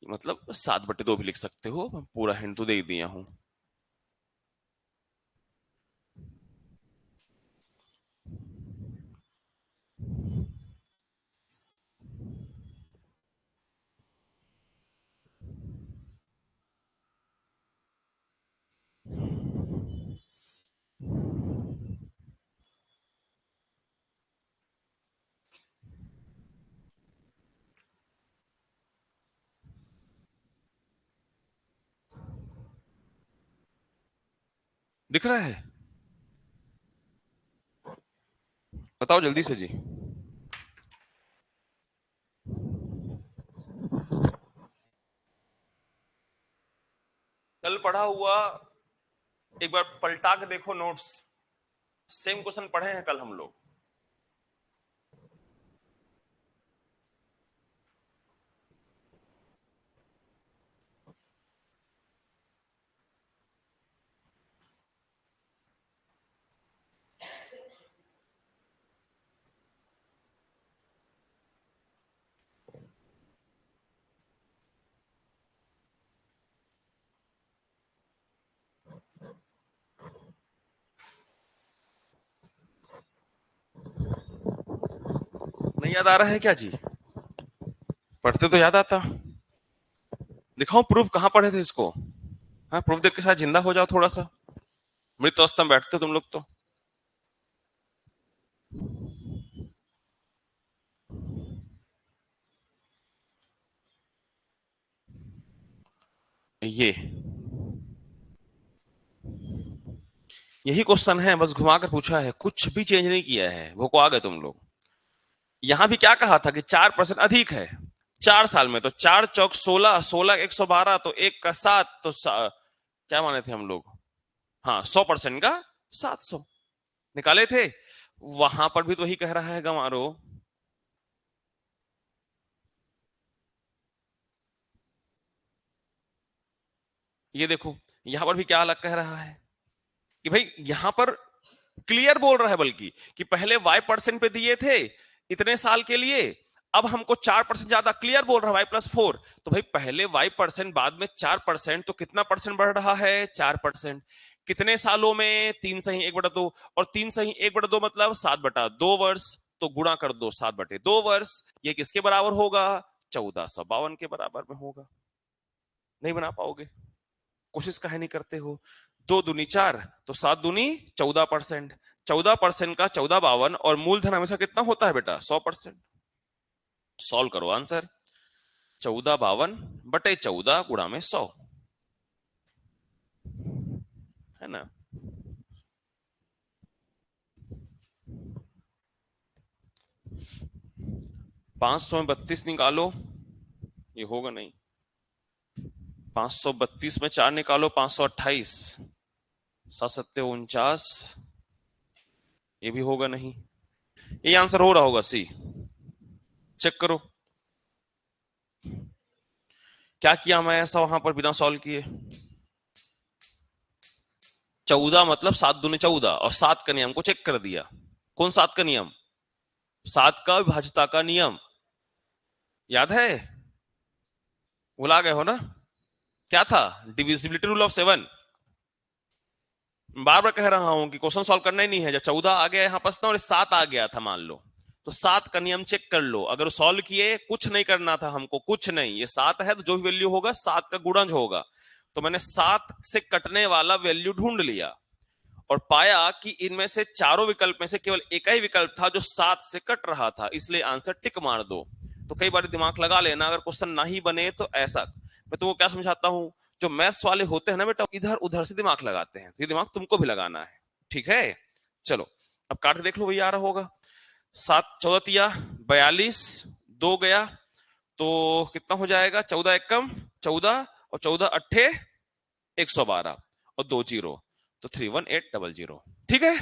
मतलब 7/2 भी लिख सकते हो। पूरा हिंट तो दे दिया हूं। दिख रहा है? बताओ जल्दी से जी। कल पढ़ा हुआ एक बार पलटा के देखो नोट्स, सेम क्वेश्चन पढ़े हैं कल हम लोग। नहीं याद आ रहा है क्या जी? पढ़ते तो याद आता। दिखाओ प्रूफ, कहाँ पढ़े थे इसको? हाँ प्रूफ देख के साथ जिंदा हो जाओ थोड़ा सा। मृत अवस्था में बैठते हो तुम लोग तो। ये यही क्वेश्चन है, बस घुमा कर पूछा है, कुछ भी चेंज नहीं किया है। वो को आ गए तुम लोग। यहां भी क्या कहा था कि 4% अधिक है 4 साल में, तो 4 चौक 16, 16 112, तो 1 का 7, तो क्या माने थे हम लोग? हाँ 100% का 700 निकाले थे। वहां पर भी तो वही कह रहा है गंवारो। ये देखो यहां पर भी क्या अलग कह रहा है कि भाई यहां पर क्लियर बोल रहा है, बल्कि कि पहले y% पे दिए थे इतने साल के लिए, अब हमको 4% ज्यादा, क्लियर बोल रहा है y+4। तो भाई पहले y% बाद में 4%, तो कितना परसेंट बढ़ रहा है 4%। कितने सालों में? 3 सही 1/2, और 3 सही 1/2 मतलब 7/2 वर्ष। तो गुणा कर दो 7/2 वर्ष। ये किसके बराबर होगा? 1452 के बराबर में होगा। नहीं बना पाओगे? कोशिश काहे नहीं करते हो? 2 दूनी 4, तो 7 दूनी 14%। 14% का 1452, और मूलधन हमेशा कितना होता है बेटा? 100%। सॉल्व करो आंसर। 1452 बटे 14 गुणा में 100, है ना? 500 में 32 निकालो, ये होगा नहीं। 532 में 4 निकालो, 528। 7 7 49, ये भी होगा नहीं। ये आंसर हो रहा होगा सी। चेक करो क्या किया मैं ऐसा वहां पर बिना सॉल्व किए। 14 मतलब 7 दूनी 14, और 7 का नियम को चेक कर दिया। कौन 7 का नियम? 7 का विभाज्यता का नियम, याद है? भुला गए हो ना? क्या था? Divisibility rule of 7। बार बार कह रहा हूं कि क्वेश्चन सॉल्व करना ही नहीं है। जब 14 आ गया यहाँ पास ना, और 7 आ गया था मान लो, तो 7 का नियम चेक कर लो। अगर सॉल्व किए, कुछ नहीं करना था हमको, कुछ नहीं। ये 7 है तो जो भी वैल्यू होगा 7 का गुणज होगा। तो मैंने 7 से कटने वाला वैल्यू ढूंढ लिया और पाया कि इनमें से चारों विकल्प में से केवल एक ही विकल्प था जो 7 से कट रहा था, इसलिए आंसर टिक मार दो। तो कई बार दिमाग लगा लेना, अगर क्वेश्चन ना ही बने तो ऐसा। मैं तुमको क्या समझाता हूं, जो मैथ्स वाले होते हैं ना बेटा, इधर उधर से दिमाग लगाते हैं, ये दिमाग तुमको भी लगाना है, ठीक है? चलो अब काट के देख लो, वही आ रहा होगा। 7 14 तिया 42, 2 गया तो कितना हो जाएगा? 14 एकम 14, और 14 अट्ठे 112, और 2 जीरो, तो 31800। ठीक है?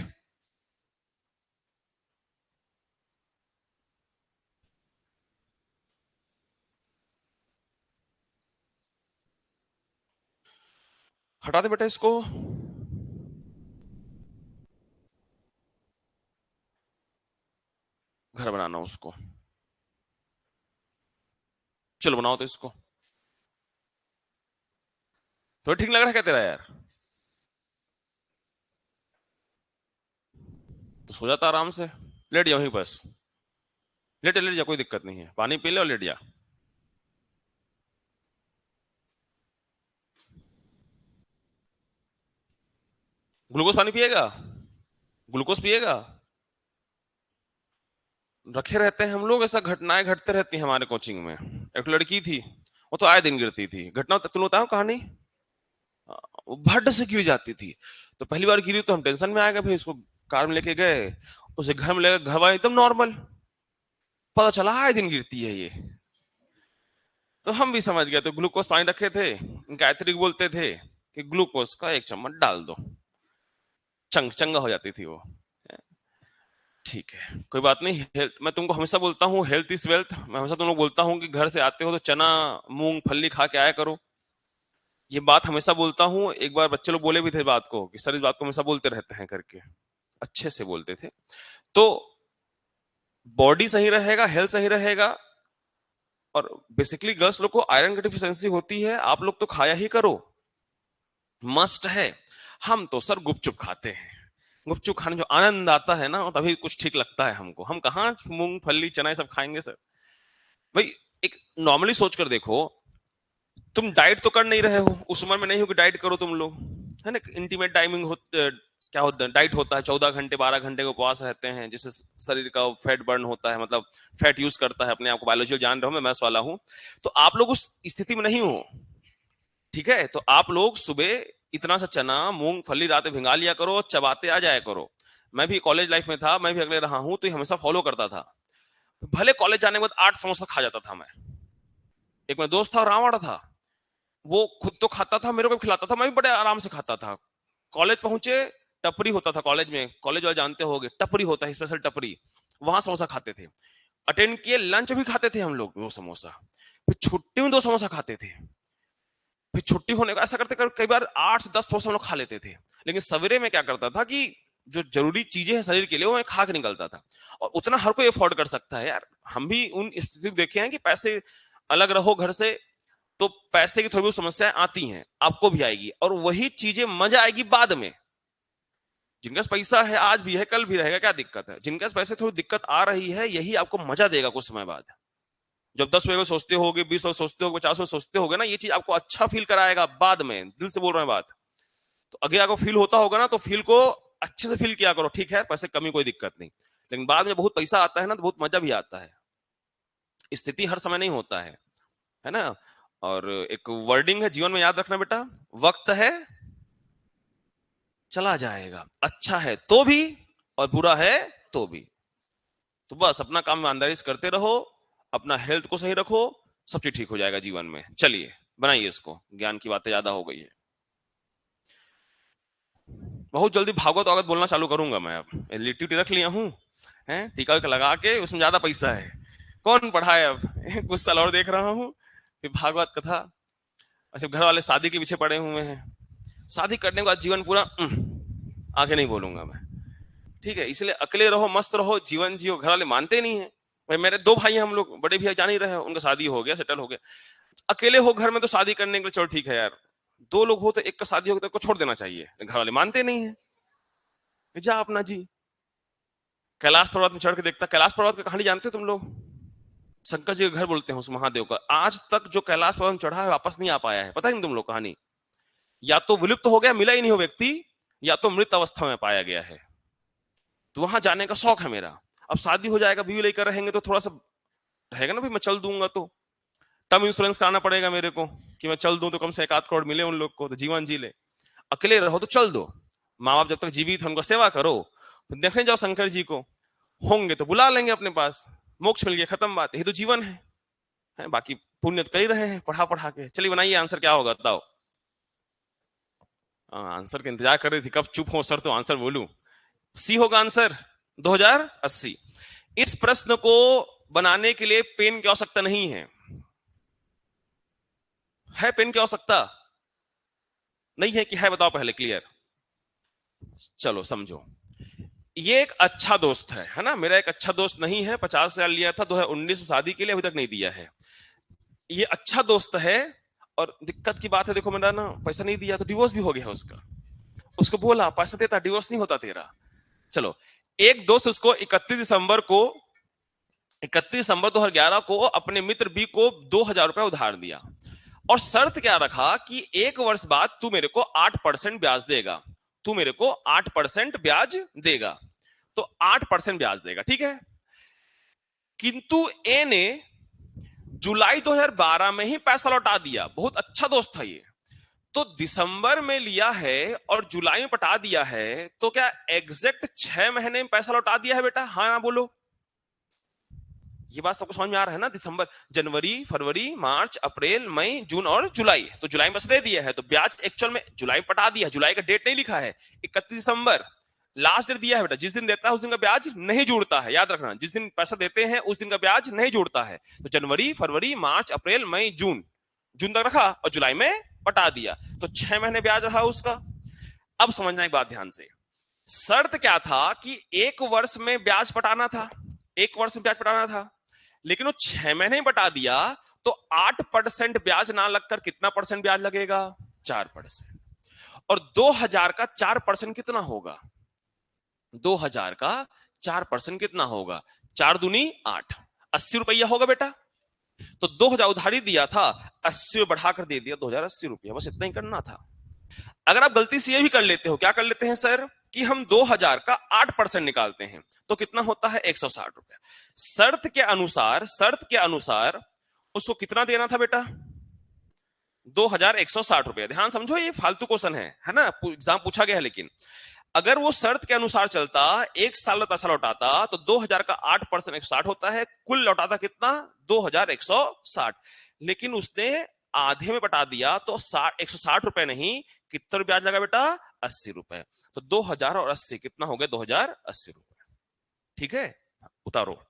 हटा दे बेटा इसको। घर बनाना उसको, चलो बनाओ तो इसको। तो ठीक लग रहा है क्या तेरा यार? तो सो जाता आराम से, लेट जाओ वहीं बस। लेट जा, कोई दिक्कत नहीं है, पानी पी ले और लेट जा। ग्लूकोज पानी पिएगा? ग्लूकोज पिएगा? रखे रहते हैं हम लोग, ऐसा घटनाएं घटते रहती हैं हमारे कोचिंग में। एक लड़की थी, वो तो आए दिन गिरती थी। घटना तुम बताओ कहानी। वो भड्ड से गिर जाती थी। तो पहली बार गिरी तो हम टेंशन में आ गए, भाई इसको कार में लेके गए, उसे घर में लेकर, घर वाले एकदम नॉर्मल। पता चला आए दिन गिरती है ये। तो हम भी समझ गए, तो ग्लूकोज पानी रखे थे, गायत्री बोलते थे कि ग्लूकोज का 1 चम्मच डाल दो, चंगा हो जाती थी वो। ठीक है, कोई बात नहीं। हेल्थ, मैं तुमको हमेशा बोलता हूँ हेल्थ इज वेल्थ। मैं हमेशा तुमको बोलता हूँ कि घर से आते हो तो चना मूंग फली खा के आया करो। ये बात हमेशा बोलता हूँ। एक बार बच्चे लोग बोले भी थे बात को, कि सर इस बात को हमेशा बोलते रहते हैं करके, अच्छे से बोलते थे। तो बॉडी सही रहेगा, हेल्थ सही रहेगा। और बेसिकली गर्ल्स लोग को आयरन की डिफिशियंसी होती है, आप लोग तो खाया ही करो, मस्ट है। हम तो सर गुपचुप खाते हैं। गुपचुप खाने जो आनंद आता है ना, तभी कुछ ठीक लगता है हमको। हम कहाँ मूंगफली चना ये सब खाएंगे सर? भाई एक नॉर्मली सोच कर देखो, तुम डाइट तो कर नहीं रहे हो, उस उम्र में नहीं हो कि डाइट करो तुम लोग, है ना? इंटीमेट टाइमिंग क्या होता है, डाइट होता है, 14 घंटे 12 घंटे का उपवास रहते हैं, जिससे शरीर का फैट बर्न होता है, मतलब फैट यूज करता है अपने आप को। बायोलॉजी जान रहे हो, मैं मैथ्स वाला हूं। तो आप लोग उस स्थिति में नहीं हो, ठीक है? तो आप लोग सुबह इतना सा चना मूंगफली रात में भिंगा लिया करो, चबाते आ जाया करो। मैं भी कॉलेज लाइफ में था, मैं भी अगले रहा हूं, तो हमेशा फॉलो करता था। भले कॉलेज जाने के बाद 8 समोसा खा जाता था मैं। एक मेरा दोस्त था, रावण था, वो खुद तो खाता था, मेरे को भी खिलाता था, मैं भी बड़े आराम से खाता था। कॉलेज पहुंचे, टपरी होता था कॉलेज में, कॉलेज वाले जानते होगे, टपरी होता है स्पेशल टपरी, वहां समोसा खाते थे। अटेंड किए, लंच भी खाते थे हम लोग 2 समोसा, फिर छुट्टी में 2 समोसा खाते थे, फिर छुट्टी होने का ऐसा करते कर कई बार 8 से 10 समोसा हम लोग खा लेते थे। लेकिन सवेरे में क्या करता था कि जो जरूरी चीजें हैं शरीर के लिए वो मैं खा के निकलता था। और उतना हर कोई अफोर्ड कर सकता है यार। हम भी उन स्थिति देखे हैं कि पैसे अलग रहो घर से, तो पैसे की थोड़ी बहुत समस्याएं आती हैं, आपको भी आएगी, और वही चीजें मजा आएगी बाद में। जिनके पास पैसा है आज भी है, कल भी रहेगा, क्या दिक्कत है? जिनके पास पैसे थोड़ी दिक्कत आ रही है, यही आपको मजा देगा कुछ समय बाद। जब 10 बजे सोचते होगे, 20 बजे सोचते हो, 50 बजे सोचते होगे ना, ये चीज आपको अच्छा फील कराएगा बाद में, दिल से बोल रहे हैं बात। तो अगर आपको फील होता होगा ना, तो फील को अच्छे से फील किया करो, ठीक है, पैसे कमी कोई दिक्कत नहीं, लेकिन बाद में बहुत पैसा आता है ना, तो बहुत मजा भी आता है। स्थिति हर समय नहीं होता है ना। और एक वर्डिंग है जीवन में, याद रखना बेटा, वक्त है चला जाएगा, अच्छा है तो भी और बुरा है तो भी। तो बस अपना काम ईमानदारी से करते रहो, अपना हेल्थ को सही रखो, सब चीज ठीक हो जाएगा जीवन में। चलिए बनाइए इसको, ज्ञान की बातें ज्यादा हो गई है। बहुत जल्दी भागवत वागवत बोलना चालू करूंगा मैं, अब लिट्टी उट्टी रख लिया हूँ, हैं टीका उका लगा के, उसमें ज्यादा पैसा है, कौन पढ़ाए अब कुछ साल और देख रहा हूँ फिर भागवत कथा। अच्छा, घर वाले शादी के पीछे पड़े हुए हैं, शादी करने के बाद जीवन पूरा आगे नहीं बोलूंगा मैं, ठीक है, इसलिए अकेले रहो, मस्त रहो, जीवन जियो। घर वाले मानते नहीं है। भाई मेरे दो भाई हैं हम लोग, बड़े भैया जान ही रहे हैं, उनका शादी हो गया, सेटल हो गया। अकेले हो घर में तो शादी करने के लिए चलो ठीक है यार, दो लोग हो तो एक का शादी हो तो को छोड़ देना चाहिए, घर वाले मानते नहीं है, जा अपना जी। कैलाश पर्वत में चढ़ के देखता, कैलाश पर्वत की कहानी जानते हो तुम लोग? शंकर जी का घर बोलते हैं उस महादेव का, आज तक जो कैलाश पर्वत में चढ़ा है वापस नहीं आ पाया है, पता है नहीं तुम लोग कहानी? या तो विलुप्त हो गया, मिला ही नहीं हो व्यक्ति, या तो मृत अवस्था में पाया गया है। तो वहां जाने का शौक है मेरा। अब शादी हो जाएगा, बीवी लेकर रहेंगे, तो थोड़ा सा रहेगा ना भाई, मैं चल दूंगा तो टर्म इंश्योरेंस कराना पड़ेगा मेरे को, कि मैं चल दूं तो कम से 1 आध करोड़ मिले उन लोग को, तो जीवन जी ले। अकेले रहो तो चल दो, माँ बाप जब तक जीवित है उनका सेवा करो, फिर देखने जाओ शंकर जी को, होंगे तो बुला लेंगे अपने पास, मोक्ष मिल गया, खत्म बात, यही तो जीवन है बाकी पुण्य तो कर ही रहे हैं पढ़ा पढ़ा के। चलिए बनाइए आंसर क्या होगा बताओ। आंसर का इंतजार कर रही थी, कब चुप हो सर तो आंसर बोलूं। सी होगा आंसर, 2080। इस प्रश्न को बनाने के लिए पेन की आवश्यकता नहीं है पेन की आवश्यकता नहीं है कि है, बताओ पहले क्लियर। चलो समझो, ये एक अच्छा दोस्त है ना, मेरा एक अच्छा दोस्त नहीं है, 50 हजार लिया था 2019 में शादी के लिए, अभी तक नहीं दिया है। ये अच्छा दोस्त है, और दिक्कत की बात है, देखो मेरा ना पैसा नहीं दिया तो डिवोर्स भी हो गया उसका, उसको बोला पैसा देता डिवोर्स नहीं होता तेरा। चलो, एक दोस्त उसको 31 दिसंबर 2011 को अपने मित्र बी को 2,000 रुपया उधार दिया, और शर्त क्या रखा कि 1 वर्ष बाद तू मेरे को 8% ब्याज देगा, तू मेरे को 8% ब्याज देगा, तो 8% ब्याज देगा, ठीक है। किंतु ए ने जुलाई 2012 में ही पैसा लौटा दिया, बहुत अच्छा दोस्त था ये, तो दिसंबर में लिया है और जुलाई में पटा दिया है, तो क्या एग्जैक्ट 6 महीने में पैसा लौटा दिया है बेटा, हाँ ना बोलो। ये बात सबको समझ में आ रहा है ना? दिसंबर, जनवरी, फरवरी, मार्च, अप्रैल, मई, जून और जुलाई, तो जुलाई में पैसा दे दिया है, तो ब्याज एक्चुअल में जुलाई पटा दिया, जुलाई का डेट नहीं लिखा है, 31 दिसंबर लास्ट डेट दिया है बेटा, जिस दिन देता है उस दिन का ब्याज नहीं जुड़ता है, याद रखना, जिस दिन पैसा देते हैं उस दिन का ब्याज नहीं जुड़ता है। तो जनवरी, फरवरी, मार्च, अप्रैल, मई, जून, जून तक रखा और जुलाई में पटा दिया, तो 6 महीने ब्याज रहा उसका। अब समझना एक बात ध्यान से, शर्त क्या था कि 1 वर्ष में ब्याज पटाना था, 1 वर्ष में ब्याज पटाना था, लेकिन वो 6 महीने ही बता दिया, तो 8% ब्याज ना लगकर कितना परसेंट ब्याज लगेगा? 4%। और 2000 का 4% कितना होगा? 2000 का 4% कितना होगा? 4 दूनी 8, 80 रुपया होगा बेटा। तो 2000 उधारी दिया था, 80 बढ़ाकर दे दिया 2080 रुपया, बस इतना ही करना था। अगर आप गलती से ये भी कर लेते हो, क्या कर लेते हैं सर, कि हम 2000 का 8% निकालते हैं, तो कितना होता है? 160 रुपया। शर्त के अनुसार उसको कितना देना था बेटा? 2160 रुपया। ध्यान समझो, ये फालतू क्वेश्चन है ना, एग्जाम पूछा गया है, लेकिन अगर वो शर्त के अनुसार चलता, 1 साल में पैसा लौटाता, तो 2000 का 8% 160 होता है, कुल लौटाता कितना? 2160। लेकिन उसने आधे में बटा दिया, तो 160 रुपए नहीं, कितना ब्याज लगा बेटा? 80 रुपए। तो 2000 और 80 कितना हो गया? 2080 रुपए, ठीक है। उतारो।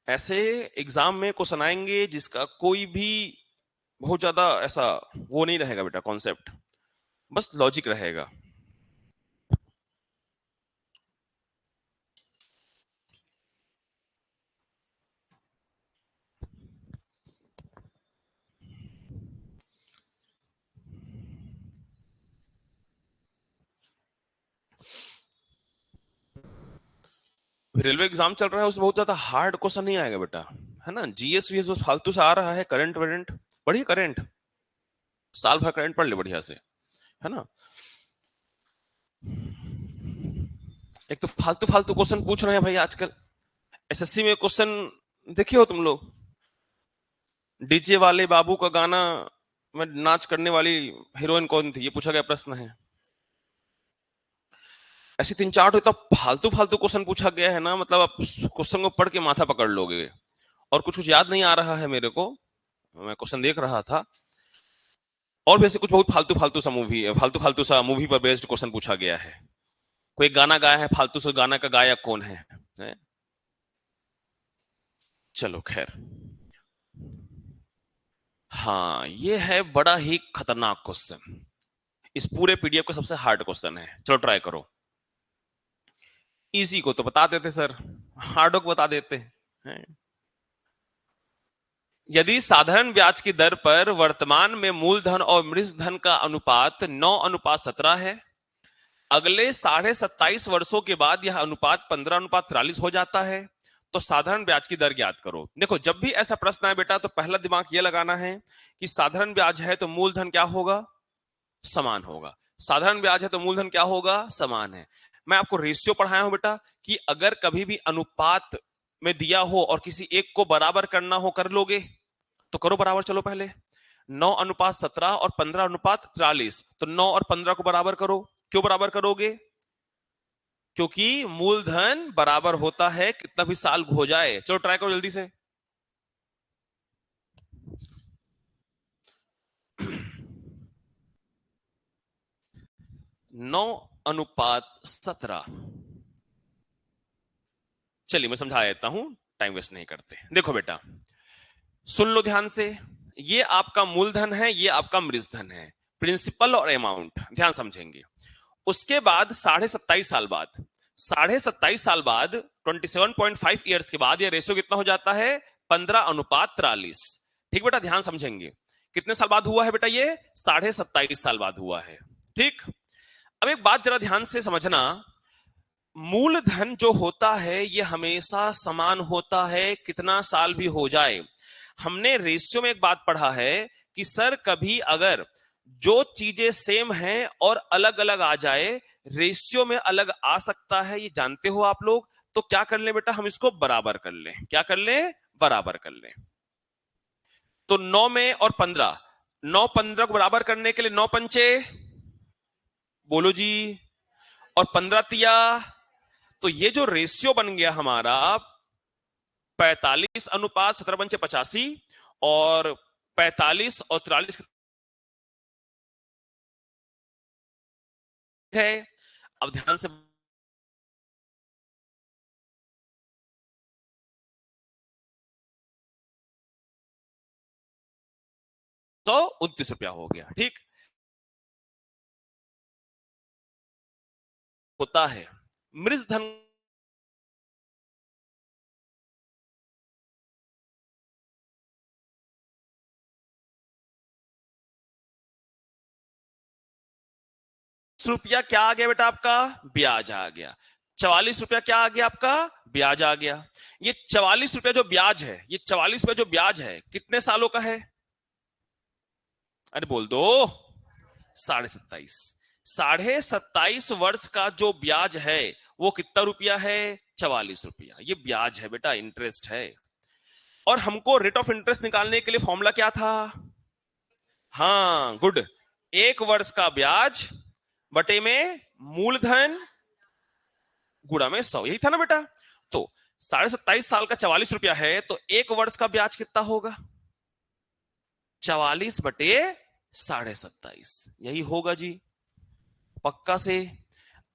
ऐसे एग्जाम में क्वेश्चन आएंगे जिसका कोई भी बहुत ज्यादा ऐसा वो नहीं रहेगा बेटा, कॉन्सेप्ट, बस लॉजिक रहेगा। रेलवे एग्जाम चल रहा है, उसमें बहुत ज्यादा हार्ड क्वेश्चन नहीं आएगा बेटा, है ना। जीएस वीएस बस फालतू से आ रहा है, करंट वरेंट बढ़िया, करंट साल भर करंट पढ़ ले बढ़िया से, है ना। एक तो फालतू फालतू क्वेश्चन पूछ रहे हैं भाई आजकल। एसएससी में क्वेश्चन देखे हो तुम लोग, डीजे वाले बाबू का गाना में नाच करने वाली हीरोइन कौन थी, ये पूछा गया प्रश्न है। ऐसे तीन चार तो इतना फालतू फालतू क्वेश्चन पूछा गया है ना, मतलब आप क्वेश्चन को पढ़ के माथा पकड़ लोगे। और कुछ कुछ याद नहीं आ रहा है मेरे को, मैं क्वेश्चन देख रहा था। और भी ऐसे कुछ बहुत फालतू फालतू सा मूवी, फालतू फालतू सा मूवी पर बेस्ड क्वेश्चन पूछा गया है। कोई गाना गाया है फालतू से, गाना का गायक कौन है? चलो खैर। हाँ, ये है बड़ा ही खतरनाक क्वेश्चन, इस पूरे पीडीएफ का सबसे हार्ड क्वेश्चन है। चलो ट्राई करो। इजी को तो बता देते सर, हार्डो को बता देते हैं। यदि साधारण ब्याज की दर पर वर्तमान में मूलधन और मृतधन का अनुपात 9:17 है, अगले 27.5 वर्षों के बाद यह अनुपात 15:43 हो जाता है, तो साधारण ब्याज की दर ज्ञात करो। देखो, जब भी ऐसा प्रश्न आए बेटा, तो पहला दिमाग यह लगाना है कि साधारण ब्याज है तो मूलधन क्या होगा, समान होगा। साधारण ब्याज है तो मूलधन क्या होगा, समान है। मैं आपको रेशियो पढ़ाया हूं बेटा, कि अगर कभी भी अनुपात में दिया हो और किसी एक को बराबर करना हो, कर लोगे तो करो बराबर। चलो पहले 9:17 और 15:43, तो 9 और 15 को बराबर करो। क्यों बराबर करोगे? क्योंकि मूलधन बराबर होता है कितना भी साल हो जाए। चलो ट्राई करो जल्दी से। 9:17। चलिए मैं समझा देता हूं, टाइम वेस्ट नहीं करते। देखो बेटा, सुन लो ध्यान से। ये आपका मूलधन है, ये आपका मृतधन है, प्रिंसिपल और अमाउंट ध्यान समझेंगे। उसके बाद 27.5 साल बाद, 27.5 साल बाद 27.5 ईयर्स के बाद, ये रेशियो कितना हो जाता है, 15:43। ठीक बेटा, ध्यान समझेंगे। कितने साल बाद हुआ है बेटा ये? 27.5 साल बाद हुआ है। ठीक। अब एक बात जरा ध्यान से समझना, मूलधन जो होता है ये हमेशा समान होता है, कितना साल भी हो जाए। हमने रेशियो में एक बात पढ़ा है कि सर कभी अगर जो चीजें सेम हैं और अलग अलग आ जाए, रेशियो में अलग आ सकता है, ये जानते हो आप लोग। तो क्या कर ले बेटा, हम इसको बराबर कर लें। क्या कर ले? बराबर कर लें। तो 9 में और 15, 9 15 को बराबर करने के लिए 9 पंचे बोलो जी, और 15 तिया, तो ये जो रेशियो बन गया हमारा 45:17 × 85, और 45 और 43 है। अब ध्यान से, तो 29 रुपया हो गया। ठीक होता है। मृतधन रुपया क्या आ गया बेटा, आपका ब्याज आ गया। 44 रुपया क्या आ गया, आपका ब्याज आ गया। ये 44 रुपया जो ब्याज है, ये 44 रुपया जो ब्याज है, कितने सालों का है? अरे बोल दो। 27.5। 27.5 वर्ष का जो ब्याज है वो कितना रुपया है? 44 रुपया। ये ब्याज है बेटा, इंटरेस्ट है। और हमको रेट ऑफ इंटरेस्ट निकालने के लिए फॉर्मूला क्या था? हाँ गुड, 1 वर्ष का ब्याज बटे में मूलधन गुणा में 100, यही था ना बेटा। तो 27.5 साल का 44 रुपया है, तो 1 वर्ष का ब्याज कितना होगा? 44 बटे 27.5, यही होगा जी, पक्का से।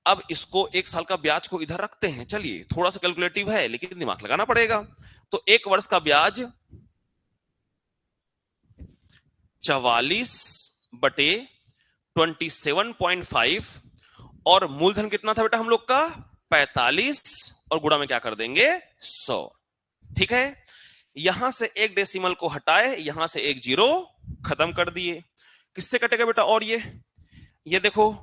अब इसको 1 साल का ब्याज को इधर रखते हैं। चलिए, थोड़ा सा कैलकुलेटिव है लेकिन दिमाग लगाना पड़ेगा। तो 1 वर्ष का ब्याज 44 बटे 27.5, और मूलधन कितना था बेटा हम लोग का? 45, और गुणा में क्या कर देंगे? 100। ठीक है। यहां से एक डेसिमल को हटाए, यहां से एक जीरो खत्म कर दिए। किससे कटेगा बेटा? और ये देखो,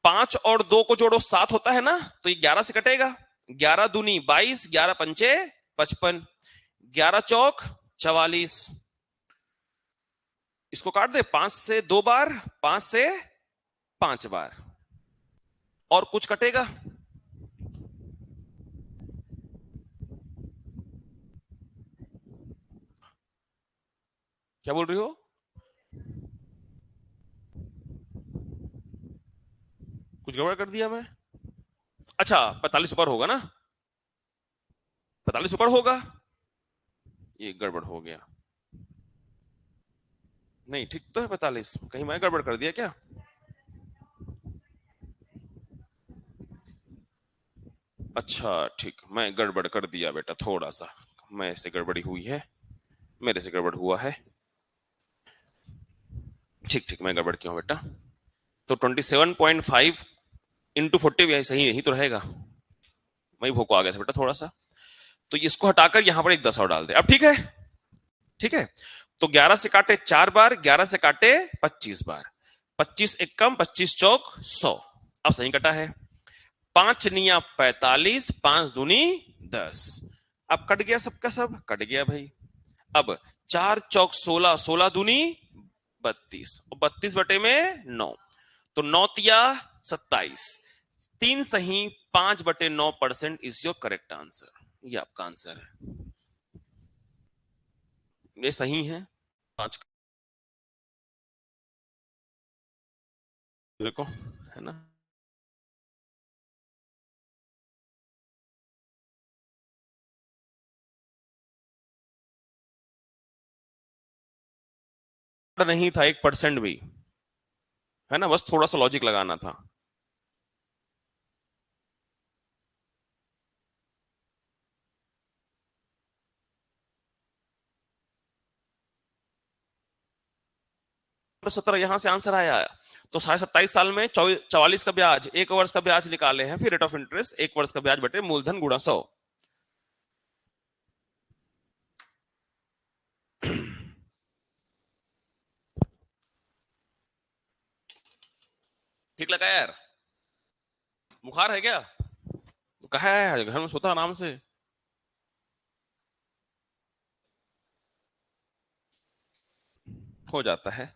5 और 2 को जोड़ो 7 होता है ना, तो ये 11 से कटेगा। 11 दूनी 22, 11 पंचे 55, 11 चौक 44। इसको काट दे, 5 से 2 बार, 5 से 5 बार, और कुछ कटेगा? क्या बोल रही हो? कुछ गड़बड़ कर दिया मैं? अच्छा, 45 ऊपर होगा ना? 45 ऊपर होगा। ये गड़बड़ हो गया। नहीं, ठीक तो है 45। कहीं मैं गड़बड़ कर दिया क्या? अच्छा ठीक, मैं गड़बड़ कर दिया बेटा थोड़ा सा। मैं से गड़बड़ी हुई है, मेरे से गड़बड़ हुआ है। ठीक ठीक, मैं गड़बड़ किया हूं बेटा। तो 27.5 इंटू 40 भी सही यही तो रहेगा। वही भोको आ गया था बेटा थोड़ा सा। तो इसको हटाकर यहां पर एक 10 और डाल दे। अब ठीक है? ठीक है। तो 11 से काटे 4 बार, 11 से काटे 25 बार, 25 एक कम, 25 चौक 100। अब सही कटा है। 5 निया 45, 5 दूनी 10। अब कट गया, सबका सब कट गया भाई। अब 4 चौक 16, 16 दूनी 32, और 32 बटे में 9, तो 9 तिया 27, 3 सही 5/9% इज योर करेक्ट आंसर। ये आपका आंसर है। ये सही है। 5 देखो, है ना? नहीं था 1% भी, है ना? बस थोड़ा सा लॉजिक लगाना था। तो 17 यहां से आंसर आया। तो 27.5 साल में 44 का ब्याज, 1 वर्ष का ब्याज निकाले हैं, फिर रेट ऑफ इंटरेस्ट 1 वर्ष का ब्याज बटे मूलधन गुणा 100। ठीक लगा यार? बुखार है क्या? कहा है घर में सोता आराम से। हो जाता है।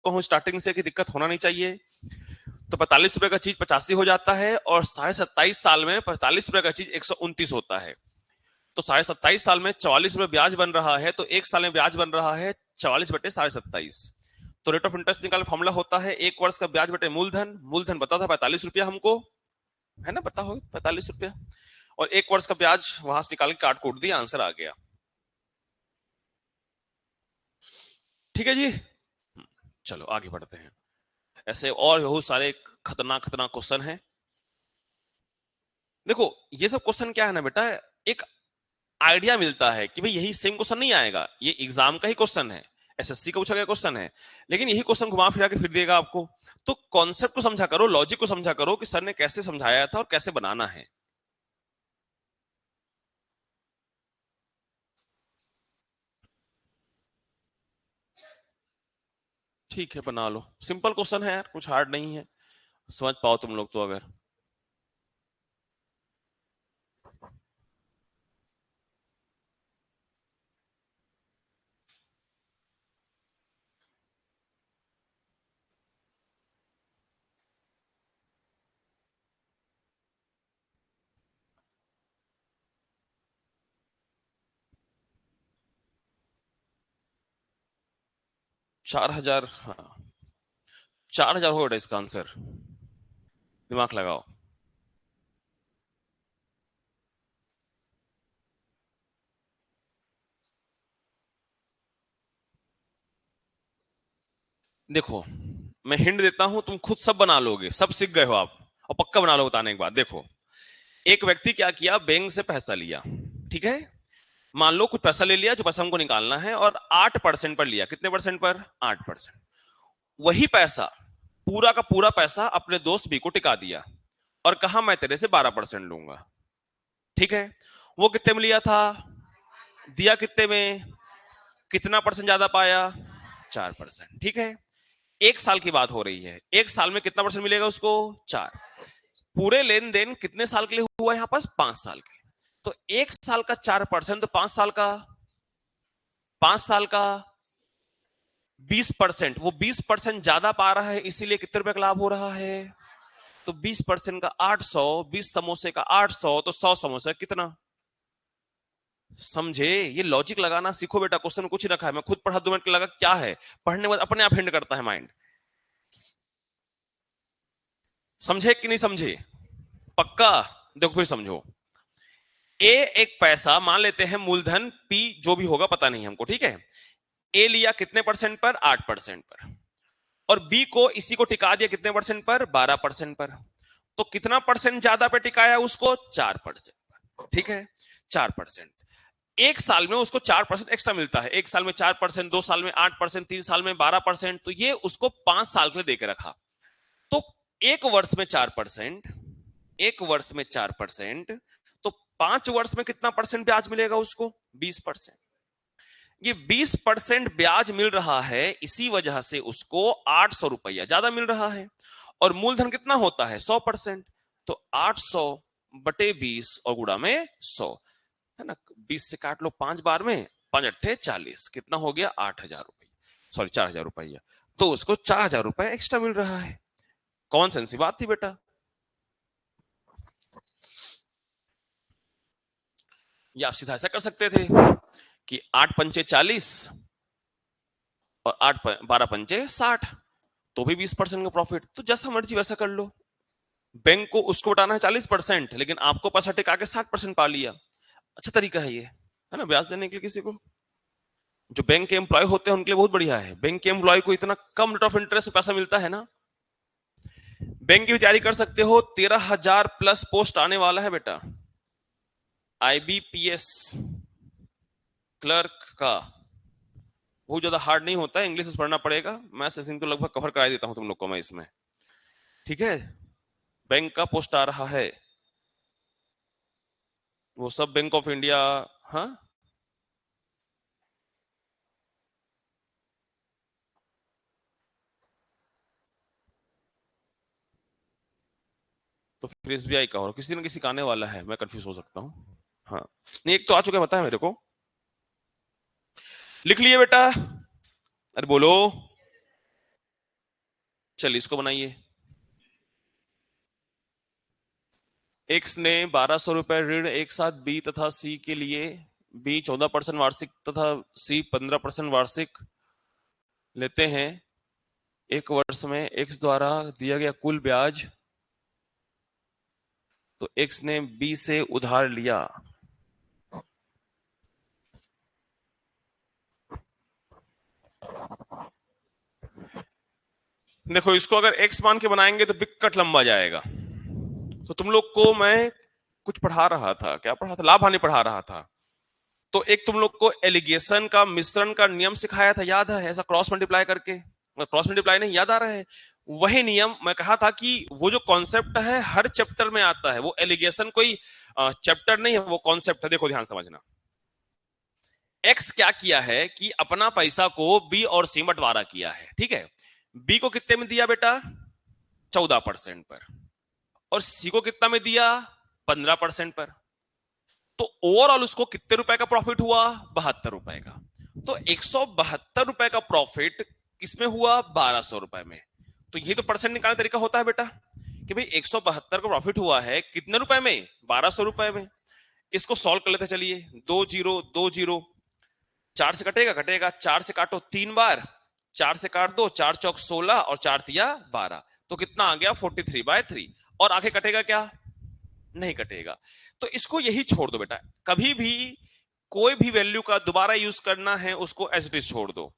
कहूं स्टार्टिंग से कि दिक्कत होना नहीं चाहिए। तो 45 रुपए का चीज 85 हो जाता है, और 27.5 साल में 45 रुपए का चीज 129 होता है। तो 27.5 साल में 44 रुपए ब्याज बन रहा है, तो 1 साल में ब्याज बन रहा है 44/27.5। तो रेट ऑफ इंटरेस्ट निकालने फॉर्मूला होता है 1 वर्ष का ब्याज बटे मूलधन। मूलधन पता था 45 रुपया हमको, है ना? पता हो 45 रुपया, और 1 वर्ष का ब्याज वहां से निकाल के काट कूट दिया, आंसर आ गया। ठीक है जी, चलो आगे बढ़ते हैं। ऐसे और बहुत सारे खतरनाक खतरनाक क्वेश्चन हैं। देखो, ये सब क्वेश्चन क्या है ना बेटा, एक आइडिया मिलता है कि भाई यही सेम क्वेश्चन नहीं आएगा, ये एग्जाम का ही क्वेश्चन है, एसएससी का पूछा गया क्वेश्चन है, लेकिन यही क्वेश्चन घुमा फिरा के फिर देगा आपको। तो कॉन्सेप्ट को समझा करो, लॉजिक को समझा करो कि सर ने कैसे समझाया था और कैसे बनाना है। ठीक है, बना लो। सिंपल क्वेश्चन है यार, कुछ हार्ड नहीं है, समझ पाओ तुम लोग तो। अगर 4,000, हाँ 4,000 होगा इसका आंसर। दिमाग लगाओ। देखो मैं हिंट देता हूं, तुम खुद सब बना लोगे, सब सीख गए हो आप, और पक्का बना लो बताने के बाद। देखो, एक व्यक्ति क्या किया, बैंक से पैसा लिया, ठीक है, मान लो कुछ पैसा ले लिया जो पैसा हमको निकालना है, और 8% पर लिया। कितने परसेंट पर? 8%। वही पैसा, पूरा का पूरा पैसा अपने दोस्त बी को टिका दिया और कहा मैं तेरे से 12% लूंगा, ठीक है। वो कितने में लिया था, दिया कितने में, कितना परसेंट ज्यादा पाया, 4%, ठीक है। एक साल की बात हो रही है, एक साल में कितना परसेंट मिलेगा उसको, 4। पूरे लेन देन कितने साल के लिए हुआ यहाँ पास, 5 साल के। तो एक साल का 4%, तो 5 साल का, 5 साल का 20%, वो 20% ज्यादा पा रहा है, इसीलिए कितने रुपए का लाभ हो रहा है, तो 20% का 800, 20 समोसे का 800, तो 100 समोसे कितना। समझे? ये लॉजिक लगाना सीखो बेटा, क्वेश्चन कुछ ही रखा है, मैं खुद पढ़ा 2 मिनट लगा, क्या है पढ़ने के बाद अपने आप हिंड करता है माइंड। समझे कि नहीं समझे? पक्का? देखो फिर समझो। ए एक पैसा, मान लेते हैं मूलधन पी जो भी होगा पता नहीं हमको, ठीक है। ए लिया कितने परसेंट पर, 8% पर, और बी को इसी को टिका दिया कितने परसेंट पर, 12% पर। तो कितना परसेंट ज्यादा पे टिकाया उसको, 4% पर, ठीक है। 4%, एक साल में उसको 4% एक्स्ट्रा मिलता है। एक साल में 4%, 2 साल में 8%, 3 साल में 12%, तो ये उसको 5 साल के लिए देकर रखा। तो एक वर्ष में 4%, एक वर्ष में 4%, तो 5 वर्ष में कितना परसेंट ब्याज मिलेगा उसको, 20%। ये 20% ब्याज मिल रहा है, इसी वजह से उसको 800 रुपया ज्यादा मिल रहा है। और मूलधन कितना होता है, 100%। तो 800/20 और गुणा में 100, है ना। 20 से काट लो 5 बार में, 5 8 40, कितना हो गया, 8,000 रुपये, सॉरी 4,000 रुपया। तो उसको 4,000 रुपये एक्स्ट्रा मिल रहा है। कौन सी बात थी बेटा? या आप सीधा ऐसा कर सकते थे कि 8 पंचे 40 और 12 पंचे 60, तो भी 20% का प्रॉफिट। तो जैसा मर्जी वैसा कर लो। बैंक को उसको उठाना है 40%, लेकिन आपको पैसा टिका के 60% पा लिया। अच्छा तरीका है ये, है ना, ब्याज देने के लिए किसी को। जो बैंक के एम्प्लॉय होते हैं उनके लिए बहुत बढ़िया है। बैंक के एम्प्लॉय को इतना कम रेट ऑफ इंटरेस्ट पैसा मिलता है ना। बैंक की भी तैयारी कर सकते हो, 13,000 प्लस पोस्ट आने वाला है बेटा, IBPS क्लर्क का। बहुत ज्यादा हार्ड नहीं होता है, इंग्लिश से पढ़ना पड़ेगा। मैं सेसिंग तो लगभग कवर करा देता हूं तुम लोग को मैं इसमें, ठीक है। बैंक का पोस्ट आ रहा है, वो सब बैंक ऑफ इंडिया। हाँ, तो फिर SBI का और किसी न किसी का आने वाला है, मैं कंफ्यूज हो सकता हूँ। हाँ, नहीं एक तो आ चुका है, बताया मेरे को। लिख लिए बेटा? अरे बोलो। चलिए इसको बनाइए। एक्स ने 1,200 रुपए ऋण एक साथ बी तथा सी के लिए, बी 14% वार्षिक तथा सी 15% वार्षिक लेते हैं। एक वर्ष में एक्स द्वारा दिया गया कुल ब्याज, तो एक्स ने बी से उधार लिया। देखो इसको अगर एक्स मान के बनाएंगे तो बिकट लंबा जाएगा। तो तुम लोग को मैं कुछ पढ़ा रहा था, क्या पढ़ा था, लाभ हानि पढ़ा रहा था। तो एक तुम लोग को एलिगेशन का, मिश्रण का नियम सिखाया था, याद है, ऐसा क्रॉस मल्टीप्लाई करके, क्रॉस मल्टीप्लाई नहीं, याद आ रहा है? वही नियम मैं कहा था कि वो जो कॉन्सेप्ट है हर चैप्टर में आता है। वो एलिगेशन कोई चैप्टर नहीं है, वो कॉन्सेप्ट है। देखो ध्यान समझना। एक्स क्या किया है कि अपना पैसा को बी और सी बंटवारा किया है, ठीक है। बी को कितने में दिया बेटा, 14% पर, और सी को कितना में दिया, 15% पर। तो ओवरऑल उसको कितने रुपए का प्रॉफिट हुआ, 72 रुपए का। तो 172 रुपए का प्रॉफिट किसमें हुआ, 1,200 रुपए में। तो ये तो परसेंट निकालने का तरीका होता है बेटा, कि भाई 172 का प्रॉफिट हुआ है कितने रुपए में, 1,200 रुपए में। इसको सॉल्व कर लेते चलिए, 2 0 2 0, 4 से कटेगा, कटेगा, 4 से काटो 3 बार, 4 से काट दो, 4 चौक 16 और 4 तिया 12, तो कितना आ गया, 43/3। और आगे कटेगा क्या, नहीं कटेगा। तो इसको यही छोड़ दो बेटा। कभी भी कोई भी वैल्यू का दोबारा यूज करना है उसको एज इट इज छोड़ दो।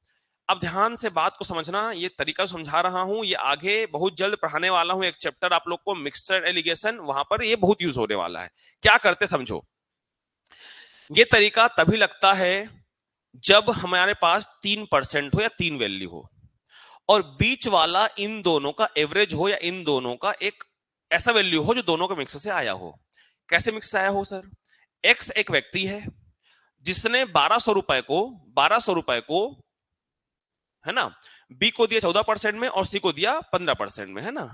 अब ध्यान से बात को समझना, ये तरीका समझा रहा हूं, ये आगे बहुत जल्द पढ़ाने वाला हूं एक चैप्टर आप लोग को, मिक्सचर एलिगेशन, वहां पर ये बहुत यूज होने वाला है। क्या करते समझो, ये तरीका तभी लगता है जब हमारे पास 3% हो या 3 वैल्यू हो और बीच वाला इन दोनों का एवरेज हो या इन दोनों का एक ऐसा वैल्यू हो जो दोनों के मिक्स से आया हो। कैसे मिक्स से आया हो सर? एक्स एक व्यक्ति है जिसने 1200 रुपए को है ना, बी को दिया 14% में और सी को दिया 15% में, है ना,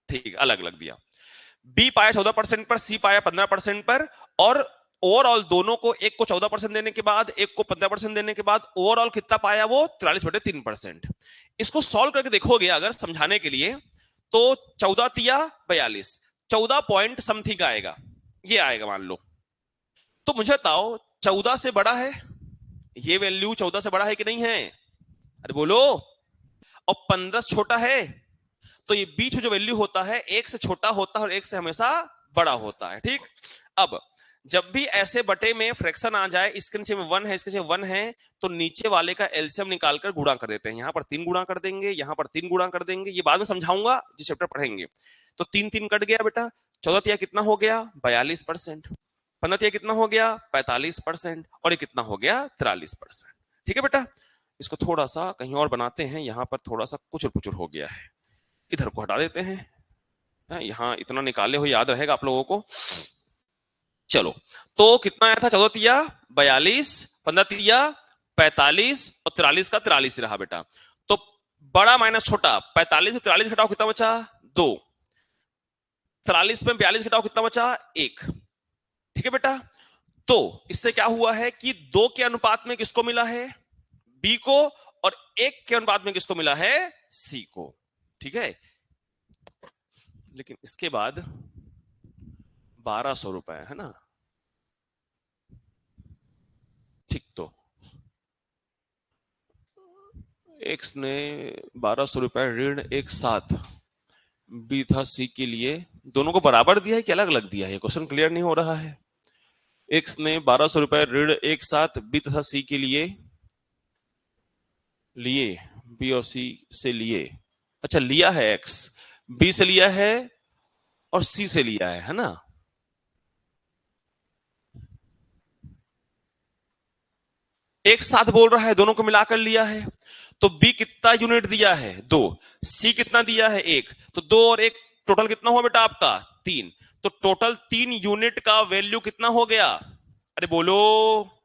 ठीक, अलग अलग दिया। बी पाया 14% पर, सी पाया 15% पर, और ओवरऑल दोनों को, एक को 14% देने के बाद एक को 15% देने के बाद ओवरऑल कितना पाया वो? 43/3%। इसको सॉल्व करके देखोगे अगर समझाने के लिए तो 14 तिया 42, 14 पॉइंट समथिंग आएगा, ये आएगा मान लो। तो मुझे बताओ 14 से बड़ा है ये वैल्यू? 14 से बड़ा है कि नहीं है? अरे बोलो। और 15 छोटा है, तो ये बीच में जो वैल्यू होता है एक से छोटा होता है और एक से हमेशा बड़ा होता है, ठीक। अब जब भी ऐसे बटे में फ्रैक्शन आ जाए, इसके नीचे में 1 है इसके नीचे 1 है, तो नीचे वाले का एलसीएम निकालकर गुणा कर देते हैं। यहां पर 3 गुणा कर देंगे, यहां पर 3 गुणा कर देंगे, ये बाद में समझाऊंगा जिस चैप्टर पढ़ेंगे। तो 3 3 कट गया बेटा, 14 तिया कितना हो गया? 42%। 15 तिया कितना हो गया? 45%। और ये कितना हो गया? 43%। ठीक है बेटा, इसको थोड़ा सा कहीं और बनाते हैं, यहां पर थोड़ा सा कुचुर पुचुर हो गया है, इधर को हटा देते हैं। यहां इतना निकाले हो याद रहेगा आप लोगों को। चलो, तो कितना आया था? 14 तिया 42, 15 तिया 45 और 43 का 43 रहा बेटा। तो बड़ा माइनस छोटा, 45 से 43 घटाओ कितना बचा? 2। 43 में 42 घटाओ कितना बचा? 1। ठीक है बेटा, तो इससे क्या हुआ है कि 2 के अनुपात में किसको मिला है? बी को, और 1 के अनुपात में किसको मिला है? सी को। ठीक है, लेकिन इसके बाद 1200 रुपए है ना, ठीक। तो एक्स ने 1200 रुपए ऋण एक साथ बी था सी के लिए, दोनों को बराबर दिया है कि अलग अलग दिया है? क्वेश्चन क्लियर नहीं हो रहा है। एक्स ने 1200 रुपए ऋण एक साथ बी तथा सी के लिए लिए, बी और सी से लिए, अच्छा लिया है, एक्स बी से लिया है और सी से लिया है ना। एक साथ बोल रहा है, दोनों को मिलाकर लिया है। तो बी कितना यूनिट दिया है? 2। सी कितना दिया है? 1। तो 2 और 1 टोटल कितना हुआ बेटा आपका? 3। तो टोटल 3 यूनिट का वैल्यू कितना हो गया? अरे बोलो,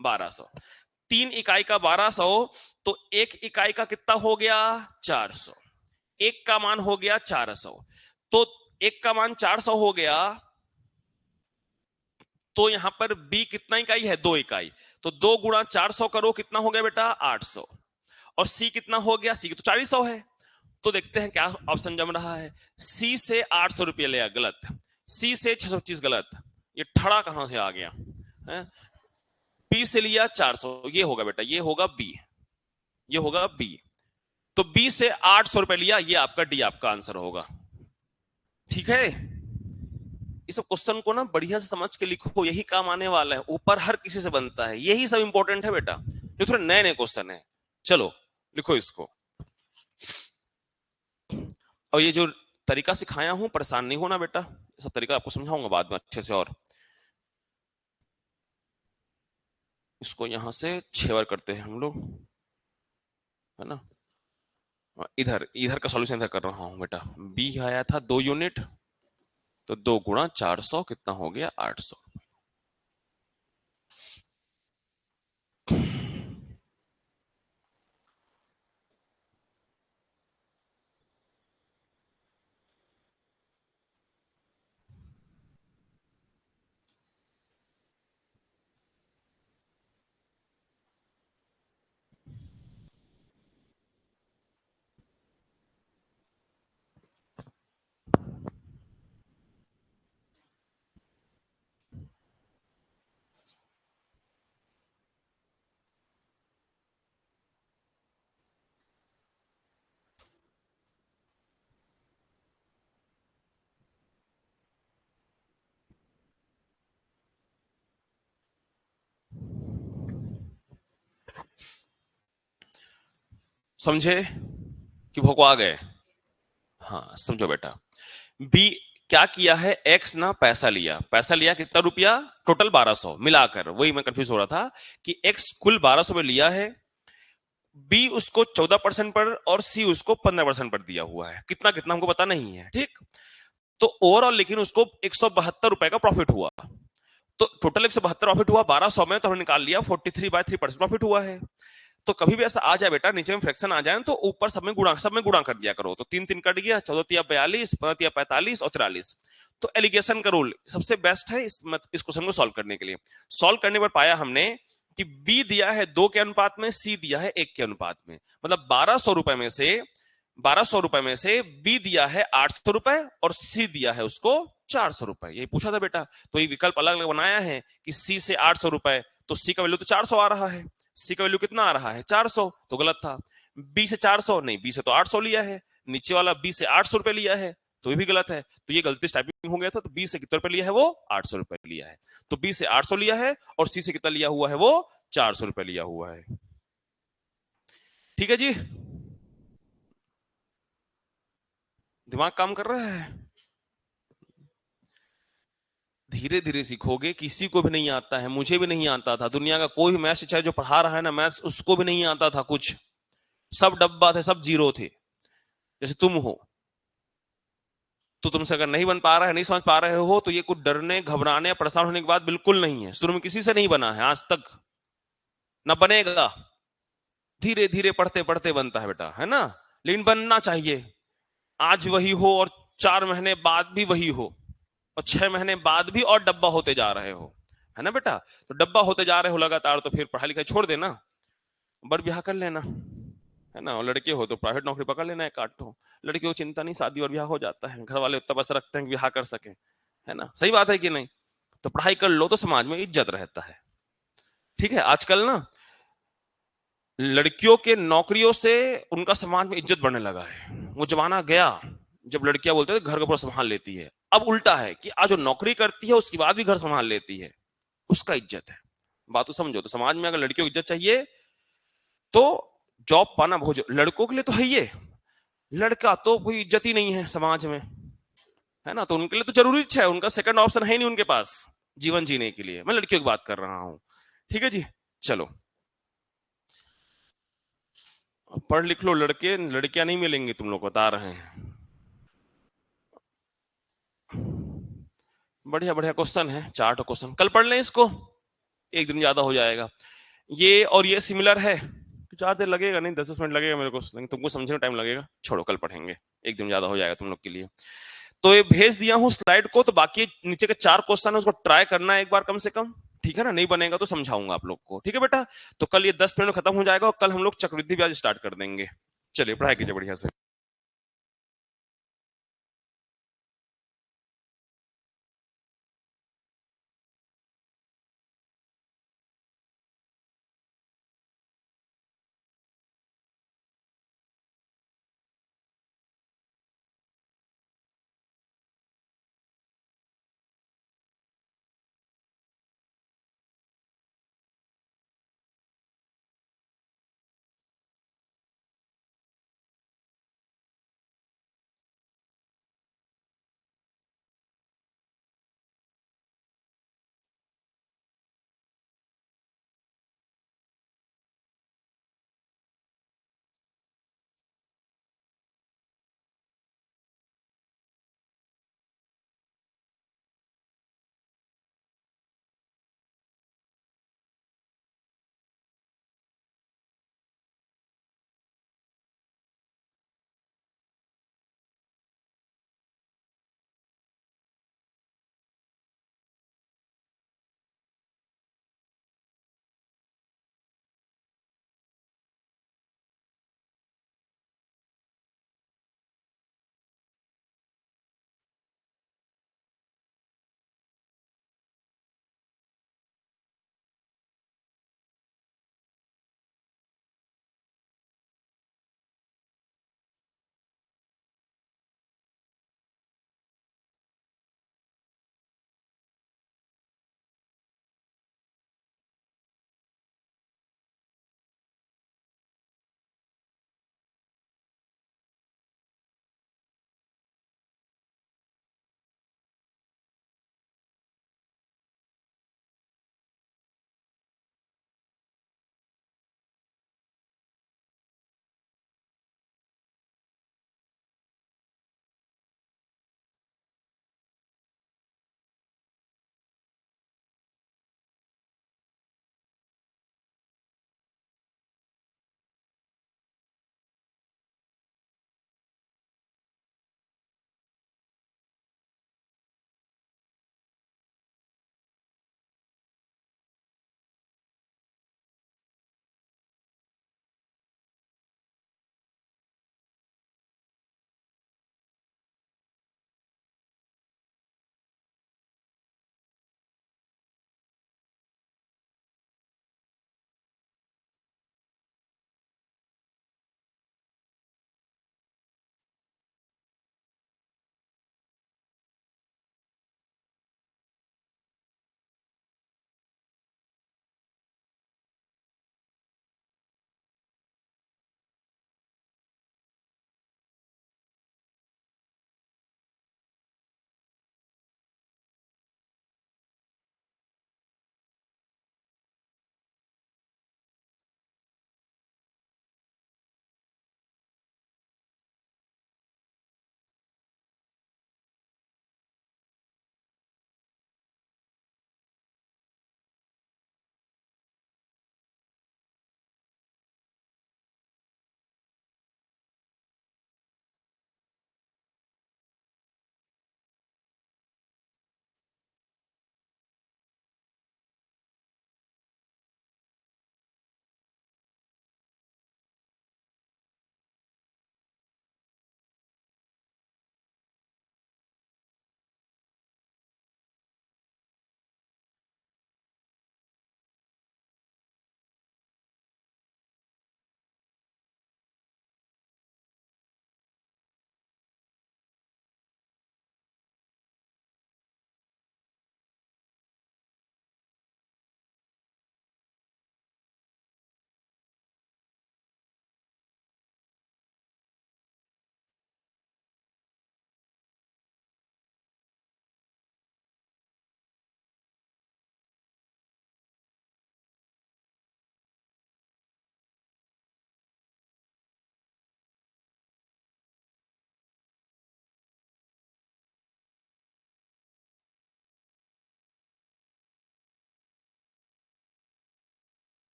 1200। 3 इकाई का 1200, तो 1 इकाई का कितना हो गया? 400। एक का मान हो गया 400, तो एक का मान 400 हो गया, तो यहां पर बी कितना इकाई है? 2 इकाई। तो 2 गुणा 400 करो, कितना हो गया बेटा? 800। और सी कितना हो गया? सी तो 400 है। तो देखते हैं क्या ऑप्शन जम रहा है। सी से 800 रुपये लिया, गलत। सी से 625, गलत। ये ठड़ा कहां से आ गया है? बी से लिया 400, ये होगा बेटा, ये होगा बी, ये होगा बी। तो बी से 800 रुपए लिया, ये आपका डी आपका आंसर होगा। ठीक है, इस क्वेश्चन को ना बढ़िया से समझ के लिखो, यही काम आने वाला है, ऊपर हर किसी से बनता है, यही सब इंपॉर्टेंट है बेटा, जो थोड़े नए नए क्वेश्चन है। चलो लिखो इसको। और ये जो तरीका सिखाया हूं, परेशान नहीं होना बेटा, सब तरीका आपको समझाऊंगा बाद में अच्छे से। और इसको यहां से 6 बार करते हैं हम लोग, है ना। इधर इधर का सॉल्यूशन इधर कर रहा हूं बेटा। बी आया था 2 यूनिट, तो 2 गुणा 400 कितना हो गया? 800। समझे कि भोकवा गए? हाँ समझो बेटा। बी क्या किया है, एक्स ना पैसा लिया कितना रुपया, टोटल 1200 मिलाकर, वही मैं कंफ्यूज हो रहा था कि एक्स कुल 1200 में लिया है, बी उसको 14% पर और सी उसको 15% पर दिया हुआ है, कितना कितना हमको पता नहीं है, ठीक। तो ओवरऑल लेकिन उसको 172 रुपए का प्रॉफिट हुआ, तो टोटल 172 प्रॉफिट हुआ 1200 में, तो हमने निकाल लिया 43/3% प्रॉफिट हुआ है। तो कभी भी ऐसा आ जाए बेटा, नीचे में फ्रैक्शन आ जाए तो ऊपर सब में गुणा कर दिया करो, तो 3 3 कट गया, 14 42, 15 45 और 43। तो एलिगेशन का रूल सबसे बेस्ट है इस क्वेश्चन को सॉल्व करने के लिए। सॉल्व करने पर पाया हमने कि बी दिया है 2 के अनुपात में, सी दिया है 1 के अनुपात में, मतलब 1200 रुपए में से बी दिया है 800 रुपए और सी दिया है उसको 400 रुपए, यही पूछा था बेटा। तो ये विकल्प अलग अलग बनाया है कि सी से 800 रुपए, तो सी का वैल्यू तो 400 आ रहा है, सी का वैल्यू कितना आ रहा है 400, तो गलत था। बी से 400 नहीं, बी से तो 800 लिया है, नीचे वाला बी से 800 रुपए लिया है, तो ये भी गलत है। तो ये गलती टाइपिंग हो गया था, तो बी से कितने रुपए लिया है वो 800 रुपए लिया है, तो बी से 800 लिया है और सी से कितना लिया हुआ है वो 400 रुपए लिया हुआ है। ठीक है जी, दिमाग काम कर रहा है? धीरे धीरे सीखोगे, किसी को भी नहीं आता है, मुझे भी नहीं आता था, दुनिया का कोई मैथ्स टीचर जो पढ़ा रहा है ना मैथ्स, उसको भी नहीं आता था कुछ, सब डब्बा थे, सब जीरो थे, जैसे तुम हो। तो तुमसे अगर नहीं बन पा रहा है, नहीं समझ पा रहे हो, तो ये कुछ डरने घबराने या परेशान होने की बात बिल्कुल नहीं है, शुरू में किसी से नहीं बना है आज तक, ना बनेगा, धीरे धीरे पढ़ते पढ़ते बनता है बेटा, है ना। लेकिन बनना चाहिए, आज वही हो और 4 महीने बाद भी वही हो और 6 महीने बाद भी और डब्बा होते जा रहे हो, है ना बेटा। तो डब्बा होते जा रहे हो लगातार, तो फिर पढ़ाई लिखाई छोड़ देना, बर ब्याह कर लेना, है ना। और लड़के हो तो प्राइवेट नौकरी पकड़ लेना, एक आठ हो। लड़की को चिंता नहीं, शादी और ब्याह हो जाता है, घर वाले उतना बस रखते हैं कि ब्याह कर सके, है ना, सही बात है कि नहीं। तो पढ़ाई कर लो तो समाज में इज्जत रहता है, ठीक है। आजकल ना लड़कियों के नौकरियों से उनका समाज में इज्जत बढ़ने लगा है, वो जमाना गया जब लड़कियां बोलते थे घर का पूरा संभाल लेती है, अब उल्टा है कि आज जो नौकरी करती है उसके बाद भी घर संभाल लेती है, उसका इज्जत है। बात तो समझो, तो समाज में अगर लड़कियों को इज्जत चाहिए तो जॉब पाना बहुत लड़कों के लिए तो है, ये लड़का तो कोई इज्जत ही नहीं है समाज में, है ना, तो उनके लिए तो जरूरी है, उनका सेकंड ऑप्शन है नहीं उनके पास जीवन जीने के लिए। मैं लड़कियों की बात कर रहा हूं, ठीक है जी। चलो पढ़ लिख लो, लड़के लड़कियां नहीं मिलेंगी तुम लोग, बता रहे हैं। बढ़िया बढ़िया क्वेश्चन है, 4 क्वेश्चन कल पढ़ लें इसको, एक दिन ज्यादा हो जाएगा। ये और ये सिमिलर है, 4 देर लगेगा नहीं, 10 मिनट लगेगा मेरे को, लेकिन तुमको समझने में टाइम लगेगा, छोड़ो कल पढ़ेंगे, एक दिन ज्यादा हो जाएगा तुम लोग के लिए। तो ये भेज दिया हूं स्लाइड को, तो बाकी नीचे के 4 क्वेश्चन है उसको ट्राई करना है एक बार कम से कम, ठीक है ना, नहीं बनेगा तो समझाऊंगा आप लोग को, ठीक है बेटा। तो कल ये 10 मिनट में खत्म हो जाएगा और कल हम लोग चक्रवृद्धि ब्याज स्टार्ट कर देंगे। चलिए पढ़ाई कीजिए बढ़िया से।